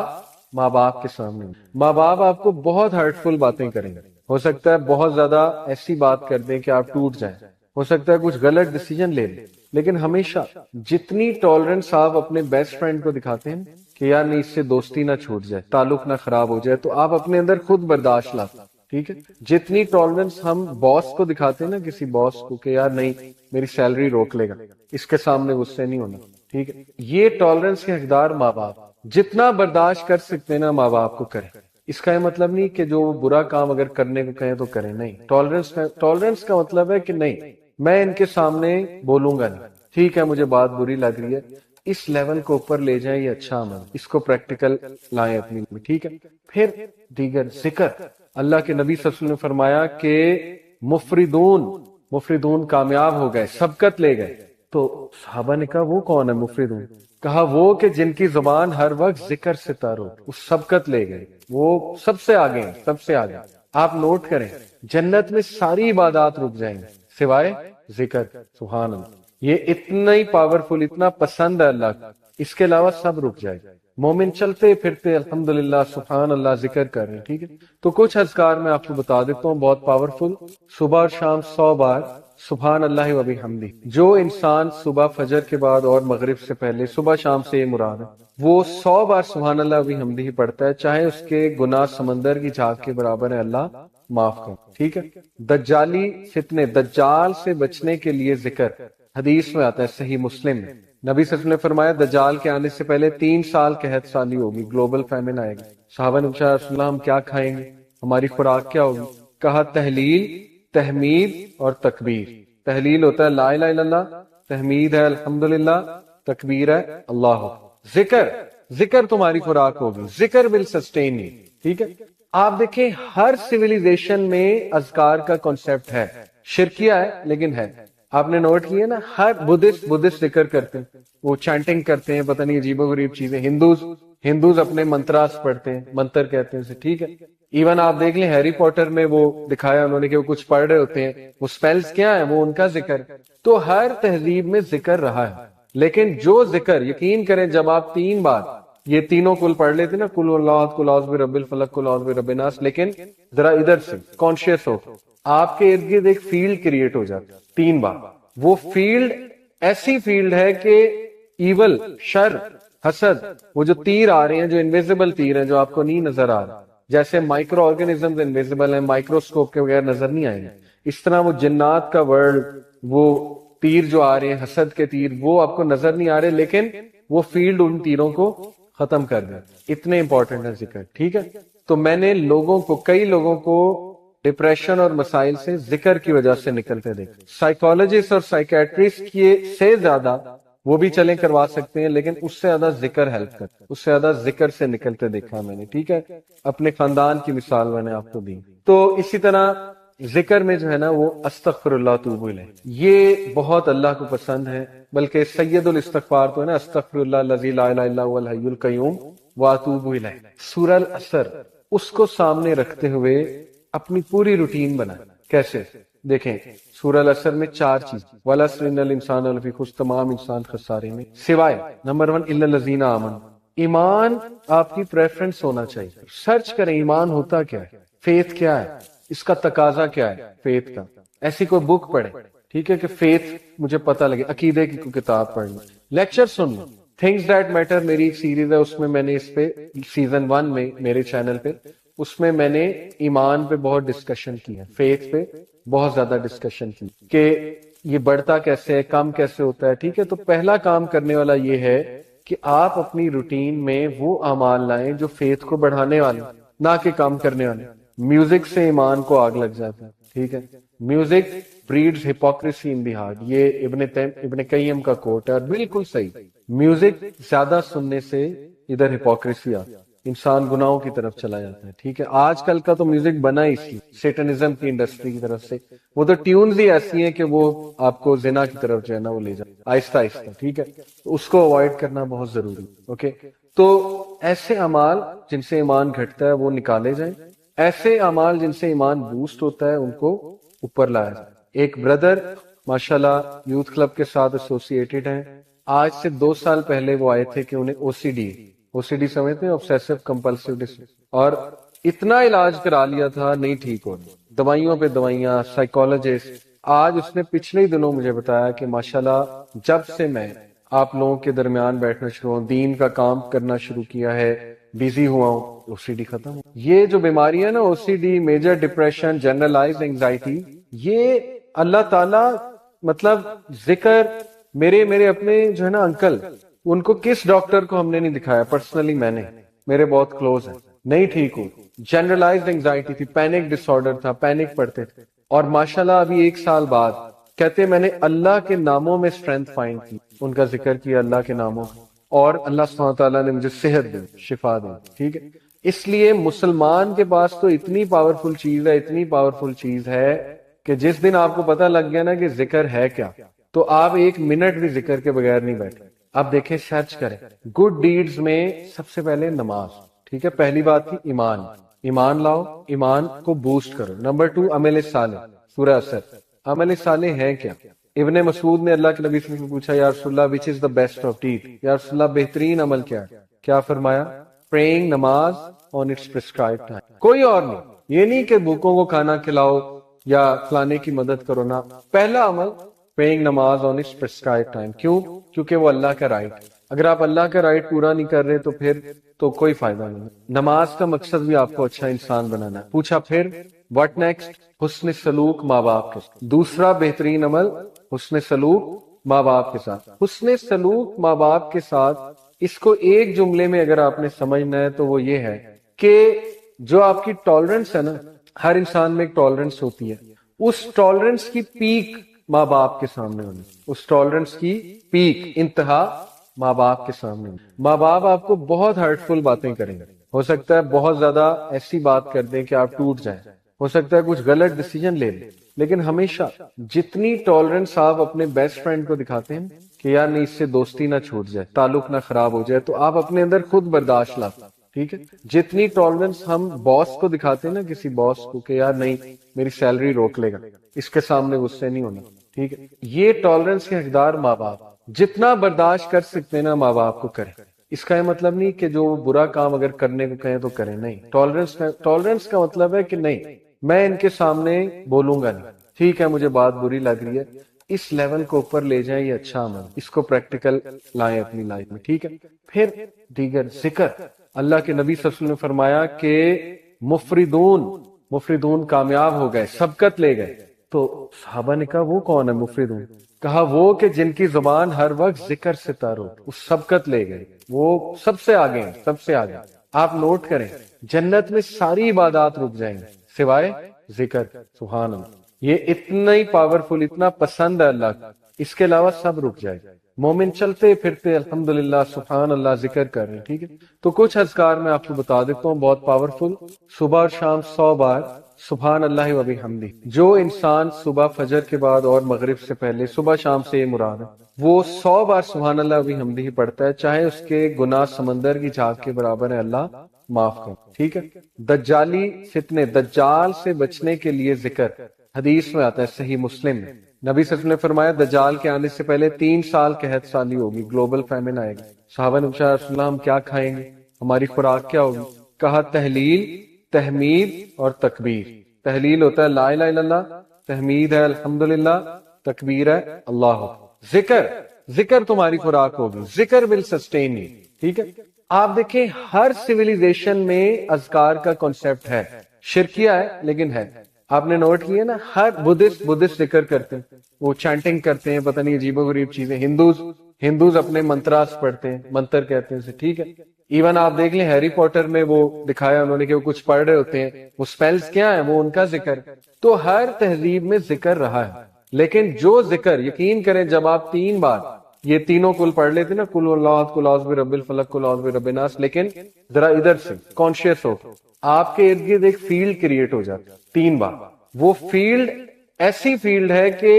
ماں باپ کے سامنے ہونی. ماں باپ آپ کو بہت ہرٹفل باتیں کریں گے، ہو سکتا ہے بہت زیادہ ایسی بات کر دیں کہ آپ ٹوٹ جائیں، ہو سکتا ہے کچھ غلط ڈیسیجن لے لیں، لیکن ہمیشہ جتنی ٹالرنس آپ اپنے بیسٹ فرینڈ کو دکھاتے ہیں کہ یار نہیں، اس سے دوستی نہ چھوٹ جائے، تعلق نہ خراب ہو جائے، تو آپ اپنے اندر خود برداشت لاتے. ٹھیک ہے، جتنی ٹالرنس ہم باس کو دکھاتے ہیں نا، کسی باس کو، کہ یار نہیں میری سیلری روک لے گا، اس کے سامنے غصے نہیں ہونا. ٹھیک ہے، یہ ٹالرنس کے حقدار ماں باپ. جتنا برداشت کر سکتے ہیں نا ماں باپ کو کریں. اس کا یہ مطلب نہیں کہ جو برا کام اگر کرنے کو کہیں تو کریں، نہیں، ٹالرنس کا مطلب ہے کہ نہیں، میں ان کے سامنے بولوں گا نہیں، ٹھیک ہے مجھے بات بری لگ رہی ہے، اس لیول کو اوپر لے جائیں، یہ اچھا عمل، اس کو پریکٹیکل لائیں اپنی میں، ٹھیک ہے۔ پھر دیگر ذکر، اللہ کے نبی صلی اللہ علیہ وسلم نے فرمایا کہ مفردون کامیاب ہو گئے، سبقت لے گئے۔ تو صحابہ نے کہا وہ کون ہے مفردون؟ کہا وہ کہ جن کی زبان ہر وقت ذکر سے تر ہو، وہ سبقت لے گئے، وہ سب سے آگے ہیں، سب سے آگے۔ آپ نوٹ کریں، جنت میں ساری عبادات رک جائیں گے سوائے ذکر، سبحان اللہ، یہ اتنا ہی پاورفل، اتنا پسند ہے اللہ کو، اس کے علاوہ سب رک جائے گا۔ مومن چلتے پھرتے الحمدللہ سبحان اللہ ذکر کر رہے ہیں، ٹھیک ہے۔ تو کچھ اذکار میں آپ کو بتا دیتا ہوں بہت پاورفل، صبح اور شام 100 بار سبحان اللہ و بحمدہ۔ جو انسان صبح فجر کے بعد اور مغرب سے پہلے، صبح شام سے یہ مراد ہے، وہ 100 بار سبحان اللہ و بحمدہ ہی پڑھتا ہے، چاہے اس کے گناہ سمندر کی جھاگ کے برابر ہے، اللہ معاف کر، ٹھیک ہے۔ دجالی فتنے، دجال سے بچنے کے لیے ذکر، حدیث میں آتا ہے صحیح مسلم میں، نبی صلی اللہ علیہ وسلم نے فرمایا دجال کے آنے سے پہلے 3 سال قحط سالی ہوگی، گلوبل فیمن آئے گی۔ صحابہ نے پوچھا رسول اللہ ہم کیا کھائیں گے، ہماری خوراک کیا ہوگی؟ کہا تحلیل، تحمید اور تکبیر۔ تحلیل ہوتا ہے لا الہ الا اللہ، تحمید ہے الحمدللہ، تکبیر ہے اللہ اکبر۔ ذکر تمہاری خوراک ہوگی، ذکر ول سسٹین یو، ٹھیک ہے۔ آپ دیکھیں ہر سیویلائزیشن میں اذکار کا کانسیپٹ ہے، شرکیہ ہے لیکن ہے۔ آپ نے نوٹ کیا نا، ہر بدھسٹ ذکر کرتے ہیں، وہ چانٹنگ کرتے ہیں، پتہ نہیں عجیب و غریب چیزیں۔ ہندوز اپنے منتراس پڑھتے ہیں، منتر کہتے ہیں اسے، ٹھیک ہے۔ ایون آپ دیکھ لیں ہیری پوٹر میں وہ دکھایا انہوں نے کہ وہ کچھ پڑھ رہے ہوتے ہیں، وہ سپیلز کیا ہیں، وہ ان کا ذکر۔ تو ہر تہذیب میں ذکر رہا ہے، لیکن جو ذکر، یقین کریں جب آپ 3 بار یہ تینوں کل پڑھ لیتے نا، کل اللہ، کل اعوذ برب الفلق، کل اعوذ برب الناس، لیکن ذرا ادھر سے کانشیس ہو، آپ کے ارد گرد ایک فیلڈ کریٹ ہو جاتا ہے 3 بار۔ وہ فیلڈ ایسی فیلڈ ہے کہ ایول، شر، حسد، وہ جو تیر آ رہے ہیں، جو انویزیبل تیر ہیں، جو آپ کو نہیں نظر آ رہا، جیسے مائکرو آرگنزمز انویزیبل ہیں، مائکروسکوپ کے بغیر نظر نہیں آئیں گے، اس طرح وہ جنات کا ورلڈ، وہ تیر جو آ رہے ہیں، حسد کے تیر، وہ آپ کو نظر نہیں آ رہے، لیکن وہ فیلڈ ان تیروں کو ختم کر دیا۔ اتنے امپورٹنٹ ہے ذکر، ٹھیک ہے۔ تو میں نے کئی لوگوں کو ڈپریشن اور مسائل سے ذکر کی وجہ سے نکلتے دیکھا۔ سائیکالوجسٹ اور سائیکیٹرسٹ سے زیادہ وہ بھی چلیں کروا سکتے ہیں، لیکن اس سے زیادہ ذکر ہیلپ کرتا ہے، اس سے زیادہ ذکر سے نکلتے دیکھا میں نے، ٹھیک ہے۔ اپنے خاندان کی مثال میں نے آپ کو دی۔ تو اسی طرح ذکر میں جو ہے نا وہ استغفر اللہ توب الیہ، یہ بہت اللہ کو پسند ہے، بلکہ سید الاستغفار تو ہے نا، استغفر اللہ الذی لا الہ الا هو الحی القیوم واتوب الیہ۔ سورہ العصر، اس کو سامنے رکھتے ہوئے اپنی پوری روٹین بنائیں۔ کیسے؟ دیکھیں سورہ العصر میں 4 چیز، والعصر ان الانسان لفی خسر، تمام انسان خسارے میں، سوائے نمبر 1 الا الذین آمنوا، ایمان آپ کی پریفرنس ہونا چاہیے۔ سرچ کریں ایمان ہوتا کیا ہے، فیتھ کیا ہے، اس کا تقاضا کیا ہے فیتھ کا۔ ایسی کوئی بک پڑھیں، ٹھیک ہے، کہ فیتھ مجھے پتہ لگے، عقیدے کی کوئی کتاب پڑھ لیں، لیکچر سن لیں۔ تھنگز دیٹ میٹر میری ایک سیریز ہے، اس میں نے اس پہ سیزن 1 میں میرے چینل پہ، اس میں نے ایمان پہ بہت ڈسکشن کی ہے، فیتھ پہ بہت زیادہ ڈسکشن کی کہ یہ بڑھتا کیسے ہے، کم کیسے ہوتا ہے، ٹھیک ہے۔ تو پہلا کام کرنے والا یہ ہے کہ آپ اپنی روٹین میں وہ اعمال لائیں جو فیتھ کو بڑھانے والے، نہ کہ کام کرنے والے۔ میوزک سے ایمان کو آگ لگ جاتا ہے، ٹھیک ہے۔ Music breeds hypocrisy in the heart, یہ ابن قیم کا کوٹ ہے، اور بالکل صحیح۔ میوزک زیادہ سننے سے ادھر ہپوکریسی آتی ہے، انسان گناہوں کی طرف چلا جاتا ہے، ٹھیک ہے۔ آج کل کا تو میوزک بنا ہی اسی سیٹنزم کی انڈسٹری کی طرف سے، وہ تو ٹیونز ہی ایسی ہیں کہ وہ آپ کو زنا کی طرف جو ہے نا وہ لے جائے آہستہ آہستہ، ٹھیک ہے۔ اس کو اوائڈ کرنا بہت ضروری، اوکے۔ تو ایسے اعمال جن سے ایمان گھٹتا ہے وہ نکالے جائیں، ایسے اعمال جن سے ایمان بوسٹ ہوتا ہے ان کو اوپر لایا جائے۔ ایک بردر ماشاءاللہ یوتھ کلب کے ساتھ ایسوسیٹڈ ہیں، آج سے 2 سال پہلے وہ آئے تھے کہ انہیں او سی ڈی سمجھتے ہیں، obsessive compulsive disorder، اور اتنا علاج کرا لیا تھا نہیں ٹھیک ہو رہا، دوائیوں پہ دوائیاں، سائیکالوجسٹ۔ آج اس نے پچھلے ہی دنوں مجھے بتایا کہ ماشاءاللہ جب سے میں آپ لوگوں کے درمیان بیٹھنا شروع ہوں، دین کا کام کرنا شروع کیا ہے، بیزی ہوا ہوں، او سی ڈی ختم ہو۔ یہ جو بیماری ہے نا، O C D, major depression, generalise anxiety, یہ اللہ تعالی مطلب ذکر، میرے اپنے جو ہے نا انکل، ان کو کس ڈاکٹر کو ہم نے نہیں دکھایا، پرسنلی میں نے، میرے بہت کلوز ہیں، نہیں ٹھیک ہوئی, جنرلائزڈ انگزائٹی تھی, پینک ڈس آرڈر تھا, پینک پڑتے تھے, اور ماشاءاللہ ابھی 1 سال بعد کہتے میں نے اللہ کے ناموں میں اسٹرینتھ فائنڈ کی, ان کا ذکر کیا اللہ کے ناموں, اور اللہ سبحانہ تعالیٰ نے مجھے صحت دی, شفا دی. ٹھیک ہے, اس لیے مسلمان کے پاس تو اتنی پاورفل چیز ہے, اتنی پاورفل چیز ہے کہ جس دن آپ کو پتہ لگ گیا نا کہ ذکر ہے کیا, تو آپ 1 منٹ بھی ذکر کے بغیر نہیں بیٹھے. اب دیکھیں, سرچ کریں گڈ ڈیڈز میں سب سے پہلے نماز. ٹھیک ہے, پہلی بات تھی ایمان, ایمان لاؤ, ایمان کو بوسٹ کرو. نمبر 2 عمل صالح, سورہ اثر. عمل صالح ہے کیا؟ ابن مسعود نے اللہ کے نبی سے پوچھا, یا رسول اللہ which is the best of deed, یا رسول اللہ بہترین عمل کیا ہے؟ کیا فرمایا؟ praying, نماز on its prescribed time. کوئی اور نہیں. یہ نہیں کہ بھوکوں کو کھانا کھلاؤ یا فلانے کی مدد کرو, نا, پہلا عمل praying, نماز on its prescribed time. کیوں؟ کیونکہ وہ اللہ کا رائٹ. اگر آپ اللہ کا رائٹ پورا نہیں کر رہے تو پھر تو کوئی فائدہ نہیں. نماز کا مقصد بھی آپ کو اچھا انسان بنانا ہے. پوچھا پھر واٹ نیکسٹ؟ حسن سلوک ماں باپ کے ساتھ. دوسرا بہترین عمل حسن سلوک ماں باپ کے ساتھ. حسن سلوک ماں باپ کے ساتھ, اس کو ایک جملے میں اگر آپ نے سمجھنا ہے تو وہ یہ ہے کہ جو آپ کی ٹالرنس ہے نا, ہر انسان میں ایک ٹالرنس ہوتی ہے, اس ٹالرنس کی پیک ماں باپ کے سامنے ہونی. اس ٹالرنس کی پیک, انتہا ماں باپ کے سامنے. ماں باپ آپ کو بہت ہرٹفل باتیں کریں گے, ہو سکتا ہے بہت زیادہ ایسی بات کر دیں کہ آپ ٹوٹ جائیں, ہو سکتا ہے کچھ غلط ڈیسیجن لے لیں, لیکن ہمیشہ جتنی ٹالرنس آپ اپنے بیسٹ فرینڈ کو دکھاتے ہیں کہ یار نہیں, اس سے دوستی نہ چھوٹ جائے, تعلق نہ خراب ہو جائے, تو آپ اپنے اندر خود برداشت لاتے. ٹھیک ہے, جتنی ٹالرنس ہم باس کو دکھاتے ہیں نا, کسی باس کو, کہ یار نہیں میری سیلری روک لے گا, اس کے سامنے غصے نہیں ہونا. ٹھیک ہے, یہ ٹالرنس کے حقدار ماں باپ. جتنا برداشت کر سکتے ہیں نا ماں باپ کو کریں. اس کا یہ مطلب نہیں کہ جو برا کام اگر کرنے کو کہیں تو کریں, نہیں. ٹالرنس کا مطلب ہے کہ نہیں, میں ان کے سامنے بولوں گا نہیں, ٹھیک ہے مجھے بات بری لگ رہی ہے, اس لیول کو اوپر لے جائیں, یہ اچھا عمل, اس کو پریکٹیکل لائیں اپنی لائف میں. ٹھیک ہے, پھر دیگر ذکر. اللہ کے نبی صلی اللہ علیہ وسلم نے فرمایا کہ مفردون کامیاب ہو گئے, سبقت لے گئے. تو صحابہ نے کہا وہ کون ہے مفردون؟ کہا وہ کہ جن کی زبان ہر وقت ذکر سے تر ہو, اس سبقت لے گئے, وہ سب سے آگے ہیں, سب سے آگے. آپ نوٹ کریں, جنت میں ساری عبادات رک جائیں گے سوائے ذکر. سبحان اللہ, یہ اتنا ہی پاورفل, اتنا پسند ہے اللہ کا, اس کے علاوہ سب رک جائے گا. مومن چلتے پھرتے الحمدللہ سبحان اللہ ذکر کر رہے ہیں. ٹھیک ہے, تو کچھ اذکار میں آپ کو بتا دیتا ہوں بہت پاورفل. صبح اور شام 100 بار سبحان اللہ و بحمدہ. جو انسان صبح فجر کے بعد اور مغرب سے پہلے, صبح شام سے یہ مراد ہے, وہ 100 بار سبحان اللہ و بحمدہ پڑھتا ہے, چاہے اس کے گناہ سمندر کی جھاگ کے برابر ہے, اللہ معاف کر. ٹھیک ہے, دجالی فتنے, دجال سے بچنے کے لیے ذکر. حدیث میں آتا ہے صحیح مسلم میں, نبی صلی اللہ علیہ وسلم نے فرمایا دجال کے آنے سے پہلے 3 سال قحط سالی ہوگی, گلوبل فیمن آئے گی. صحابہ نے پوچھا رسول اللہ ہم کیا کھائیں گے, ہماری خوراک کیا ہوگی؟ کہا تحلیل, تحمید اور تکبیر. تحلیل ہوتا ہے لا الہ الا اللہ, تحمید ہے الحمدللہ, تکبیر ہے اللہ. ذکر تمہاری خوراک ہوگی, ذکر ول سسٹین یو. ٹھیک ہے, آپ دیکھیں ہر سیویلائزیشن میں اذکار کا کنسپٹ ہے, شرکیہ ہے لیکن ہے. آپ نے نوٹ کیا نا, ہر بدھسٹ ذکر کرتے ہیں, وہ چانٹنگ کرتے ہیں, پتہ نہیں عجیب و غریب چیزیں. ہندوز اپنے منتراس پڑھتے ہیں, منتر کہتے ہیں. ٹھیک ہے, ایون آپ دیکھ لیں ہیری پوٹر میں وہ دکھایا انہوں نے کہ وہ کچھ پڑھ رہے ہوتے ہیں, وہ سپیلز کیا ہیں, وہ ان کا ذکر. تو ہر تہذیب میں ذکر رہا ہے, لیکن جو ذکر, یقین کریں جب آپ 3 بار یہ تینوں کل پڑھ لیتے نا, کل اللہ, کل اعوذ برب الفلق, کل اعوذ برب الناس, لیکن ذرا ادھر سے کانشیس ہو, آپ کے ارد گرد ایک فیلڈ کریٹ ہو جاتا 3 بار. وہ فیلڈ ایسی فیلڈ ہے کہ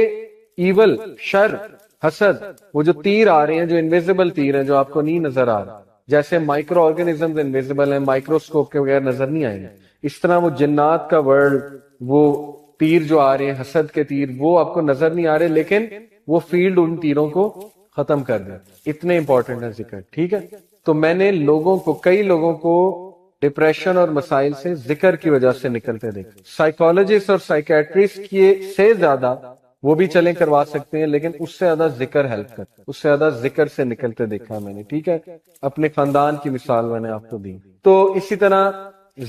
ایول, شر, حسد, وہ جو تیر آ رہے ہیں, جو انویزیبل تیر ہیں, جو آپ کو نہیں نظر آ رہا, جیسے مائکرو آرگینزمز انویزیبل ہیں, مائکروسکوپ کے بغیر نظر نہیں آئیں گے, اس طرح وہ جنات کا ورلڈ, وہ تیر جو آ رہے ہیں, حسد کے تیر, وہ آپ کو نظر نہیں آ رہے, لیکن وہ فیلڈ ان تیروں کو ختم کر دیں. اتنے امپورٹنٹ ہے ذکر. ٹھیک ہے, تو میں نے کئی لوگوں کو ڈپریشن اور مسائل سے ذکر کی وجہ سے نکلتے دیکھا. سائیکالوجسٹ اور سائیکیٹرسٹ سے زیادہ وہ بھی چلیں کروا سکتے ہیں, لیکن اس سے زیادہ ذکر ہیلپ کرتا ہے, اس سے زیادہ ذکر سے نکلتے دیکھا میں نے. ٹھیک ہے, اپنے خاندان کی مثال میں نے آپ کو دی. تو اسی طرح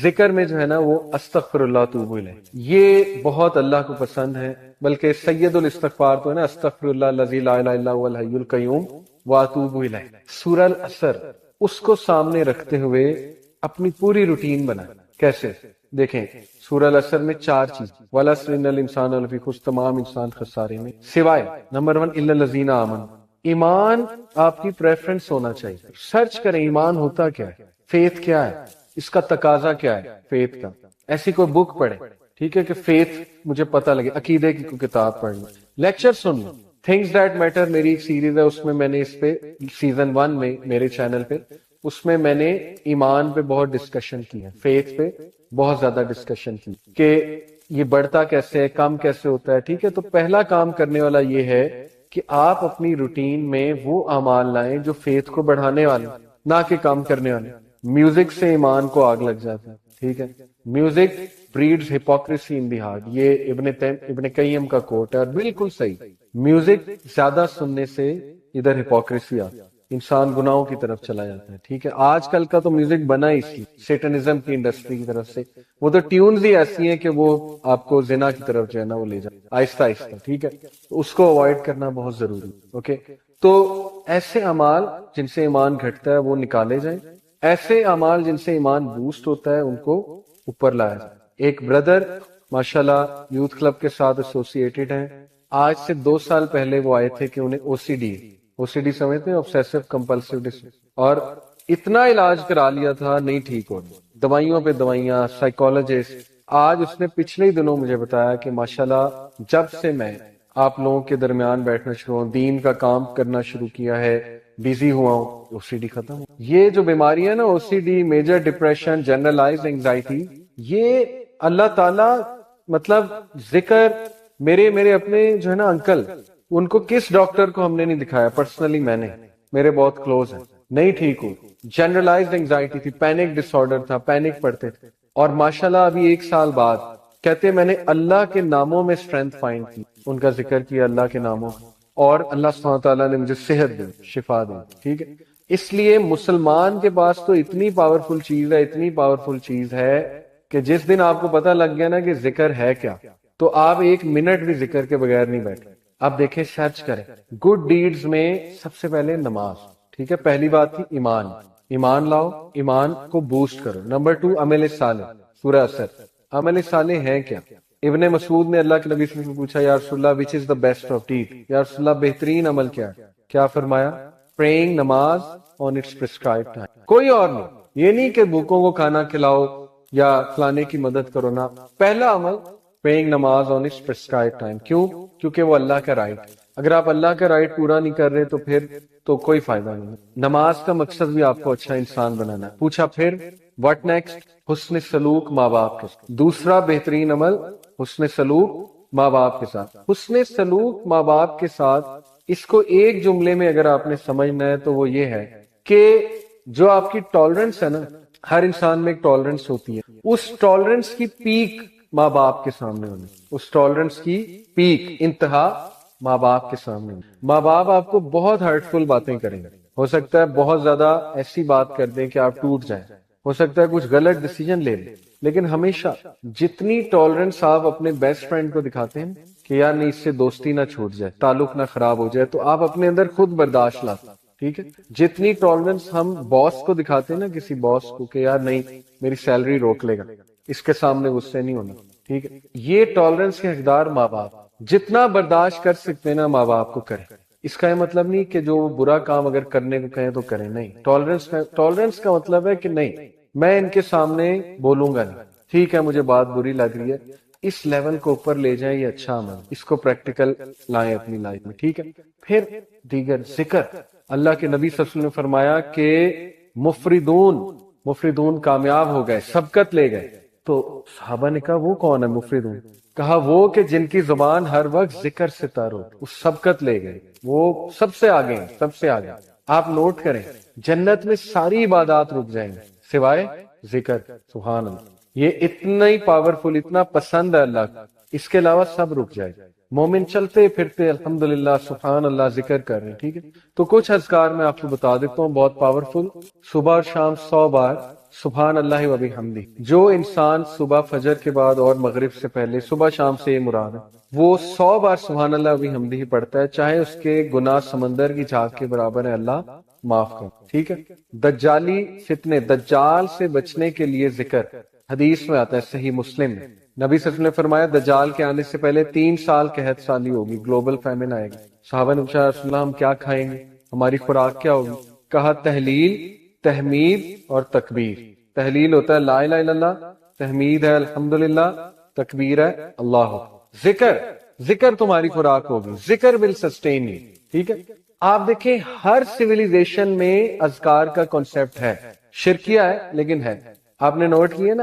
ذکر میں جو ہے نا وہ استغفر اللہ توب الیہ, یہ بہت اللہ کو پسند ہے. بلکہ سید الاستغفار تو ہے نا, استغفر اللہ الذی لا الہ الا هو الحی القیوم واتوب الیہ. سورہ العصر اس کو سامنے رکھتے ہوئے اپنی پوری روٹین بنائیں. کیسے؟ دیکھیں سورہ العصر میں 4 چیز، والعصر ان الانسان لفی خسر، تمام انسان خسارے میں، سوائے نمبر 1 الا الذین آمنوا. ایمان آپ کی پریفرنس ہونا چاہیے. سرچ کریں ایمان ہوتا کیا ہے، فیتھ کیا ہے، اس کا تقاضا کیا ہے فیتھ کا. ایسی کوئی بک پڑھیں، ٹھیک ہے، کہ فیتھ مجھے پتہ لگے، عقیدے کی کوئی کتاب پڑھ لیں، لیکچر سن لیں. تھنگز دیٹ میٹر میری ایک سیریز ہے، اس میں نے اس پہ سیزن 1 میں میرے چینل پہ، اس میں نے ایمان پہ بہت ڈسکشن کی ہے، فیتھ پہ بہت زیادہ ڈسکشن کی کہ یہ بڑھتا کیسے ہے، کم کیسے ہوتا ہے. ٹھیک ہے، تو پہلا کام کرنے والا یہ ہے کہ آپ اپنی روٹین میں وہ اعمال لائیں جو فیتھ کو بڑھانے والے، نہ کہ کام کرنے والے. میوزک سے ایمان کو آگ لگ جاتا ہے. ٹھیک ہے، music breeds hypocrisy in the heart, یہ ابن قیم کا کوٹ ہے اور بالکل صحیح. میوزک زیادہ سننے سے ادھر ہپوکریسی آتی ہے، انسان گناہوں کی طرف چلا جاتا ہے. ٹھیک ہے، آج کل کا تو میوزک بنا اس لیے سیٹنزم کی انڈسٹری کی طرف سے، وہ تو ٹیونز ہی ایسی ہیں کہ وہ آپ کو زنا کی طرف جو ہے نا وہ لے جائے آہستہ آہستہ. ٹھیک ہے، اس کو اوائڈ کرنا بہت ضروری. اوکے، تو ایسے اعمال جن سے ایمان گھٹتا ہے وہ نکالے جائیں، ایسے اعمال جن سے ایمان بوسٹ ہوتا ہے ان کو اوپر لایا جائے. ایک بردر ماشاءاللہ یوتھ کلب کے ساتھ ایسوسیٹڈ ہیں. آج سے 2 سال پہلے وہ آئے تھے کہ انہیں او سی ڈی سمجھتے ہیں، obsessive compulsive disorder، اور اتنا علاج کرا لیا تھا نہیں ٹھیک ہو رہا، دوائیوں پہ دوائیاں، سائیکولوجسٹ. آج اس نے پچھلے ہی دنوں مجھے بتایا کہ ماشاءاللہ جب سے میں آپ لوگوں کے درمیان بیٹھنا شروع ہوں، دین کا کام کرنا شروع کیا ہے، بیزی ہوا ہوں، او سی ڈی ختم ہو. یہ جو بیماری ہے نا، O C D, major depression, generalised anxiety, یہ اللہ تعالی مطلب ذکر میرے اپنے جو ہے نا انکل، ان کو کس ڈاکٹر کو ہم نے نہیں دکھایا، پرسنلی میں نے، میرے بہت کلوز ہیں، نہیں ٹھیک ہو. جنرلائزڈ اینگزائٹی تھی، پینک ڈس آرڈر تھا، پینک پڑتے تھے، اور ماشاءاللہ ابھی 1 سال بعد کہتے میں نے اللہ کے ناموں میں اسٹرینتھ فائنڈ کی، ان کا ذکر کیا اللہ کے ناموں، اور اللہ سبحانہ تعالیٰ نے مجھے صحت دی، شفا دی. ٹھیک ہے، اس لیے مسلمان کے پاس تو اتنی پاورفل چیز ہے، اتنی پاورفل چیز ہے کہ جس دن آپ کو پتہ لگ گیا نا کہ ذکر ہے کیا، تو آپ 1 منٹ بھی ذکر کے بغیر نہیں بیٹھے. آپ دیکھیں، سرچ کریں گڈ ڈیڈز میں سب سے پہلے نماز. ٹھیک ہے، پہلی بات تھی ایمان لاؤ، ایمان کو بوسٹ کرو. نمبر 2 عمل صالح. سورہ اثر، عمل صالح ہے کیا؟ ابن مسعود نے اللہ کے نبی صلی اللہ علیہ وسلم سے پوچھا، یا رسول اللہ وچ از دا بیسٹ آف ڈیڈ، یا رسول اللہ بہترین عمل کیا ہے؟ کیا فرمایا؟ پریئنگ، نماز آن اٹس پرسکرائبڈ ٹائم. کوئی اور نہیں. یہ نہیں کہ بھوکوں کو کھانا کھلاؤ یا فلانے کی مدد کرو، نہ. پہلا عمل پریئنگ، نماز آن اٹس پرسکرائبڈ ٹائم. کیوں؟ کیونکہ وہ اللہ کا رائٹ. اگر آپ اللہ کا رائٹ پورا نہیں کر رہے تو پھر تو کوئی فائدہ نہیں. نماز کا مقصد بھی آپ کو اچھا انسان بنانا ہے. پوچھا پھر واٹ نیکسٹ؟ حسن سلوک ماں باپ کے ساتھ. دوسرا بہترین عمل حسن سلوک ماں باپ کے ساتھ. حسن سلوک ماں باپ کے ساتھ، اس کو ایک جملے میں اگر آپ نے سمجھنا ہے تو وہ یہ ہے کہ جو آپ کی ٹالرنس ہے نا، ہر انسان میں ایک ٹالرنس ہوتی ہے، اس ٹالرنس کی پیک ماں باپ کے سامنے ہونی. اس ٹالرنس کی پیک، انتہا ماں باپ کے سامنے. ماں باپ آپ کو بہت ہرٹفل باتیں کریں گے، ہو سکتا ہے بہت زیادہ ایسی بات کر دیں کہ آپ ٹوٹ جائیں، ہو سکتا ہے کچھ غلط ڈیسیجن لے لیں، لیکن ہمیشہ جتنی ٹالرنس آپ اپنے بیسٹ فرینڈ کو دکھاتے ہیں کہ یار نہیں، اس سے دوستی نہ چھوٹ جائے، تعلق نہ خراب ہو جائے، تو آپ اپنے اندر خود برداشت لاتے. ٹھیک ہے، جتنی ٹالرنس ہم باس کو دکھاتے ہیں نا، کسی باس کو، کہ یار نہیں میری سیلری روک لے گا، اس کے سامنے غصے نہیں ہونا. ٹھیک ہے، یہ ٹالرنس کے حقدار ماں باپ. جتنا برداشت کر سکتے ہیں نا ماں باپ کو کریں. اس کا یہ مطلب نہیں کہ جو برا کام اگر کرنے کو کہیں تو کریں، نہیں. ٹالرنس کا مطلب ہے کہ نہیں، میں ان کے سامنے بولوں گا نہیں. ٹھیک ہے، مجھے بات بری لگ رہی ہے، اس لیول کو اوپر لے جائیں، یہ اچھا عمل، اس کو پریکٹیکل لائیں اپنی لائف میں. ٹھیک ہے، پھر دیگر ذکر. اللہ کے نبی صلی اللہ علیہ وسلم نے فرمایا کہ مفردون کامیاب ہو گئے، سبقت لے گئے. تو صحابہ نے کہا وہ کون ہے مفردون؟ کہا وہ کہ جن کی زبان ہر وقت ذکر سے تر ہو، اس سبقت لے گئے، وہ سب سے آگے ہیں، سب سے آگے. آپ نوٹ کریں، جنت میں ساری عبادات رک جائیں گے سوائے ذکر. سبحان اللہ، یہ اتنا ہی پاورفل، اتنا پسند ہے اللہ کا، اس کے علاوہ سب رک جائے گا. مومن چلتے پھرتے الحمدللہ سبحان اللہ ذکر کر رہے ہیں. ٹھیک ہے، تو کچھ اذکار میں آپ کو بتا دیتا ہوں بہت پاورفل. صبح اور شام 100 بار سبحان اللہ و بحمدہ. جو انسان صبح فجر کے بعد اور مغرب سے پہلے، صبح شام سے یہ مراد ہے، وہ 100 بار سبحان اللہ و بحمدہ پڑھتا ہے، چاہے اس کے گناہ سمندر کی جھاگ کے برابر ہے، اللہ معاف کر. ٹھیک ہے. دجالی فتنے، دجال سے بچنے کے لیے ذکر حدیث میں آتا ہے صحیح مسلم میں. نبی صلی اللہ علیہ وسلم نے فرمایا دجال کے آنے سے پہلے 3 سال قحط سالی ہوگی، گلوبل فیمن آئے گی. صحابہ نے پوچھا رسول اللہ ہم کیا کھائیں گے، ہماری خوراک کیا ہوگی؟ کہا تحلیل، تحمید اور تکبیر. تحلیل ہوتا ہے لا الہ الا اللہ، تحمید ہے الحمدللہ، تکبیر ہے اللہ. ذکر تمہاری خوراک ہوگی، ذکر ول سسٹین یو. ٹھیک ہے. آپ دیکھیں ہر سویلائزیشن میں اذکار کا کانسیپٹ ہے، شرکیہ ہے لیکن ہے. آپ نے نوٹ کیا نا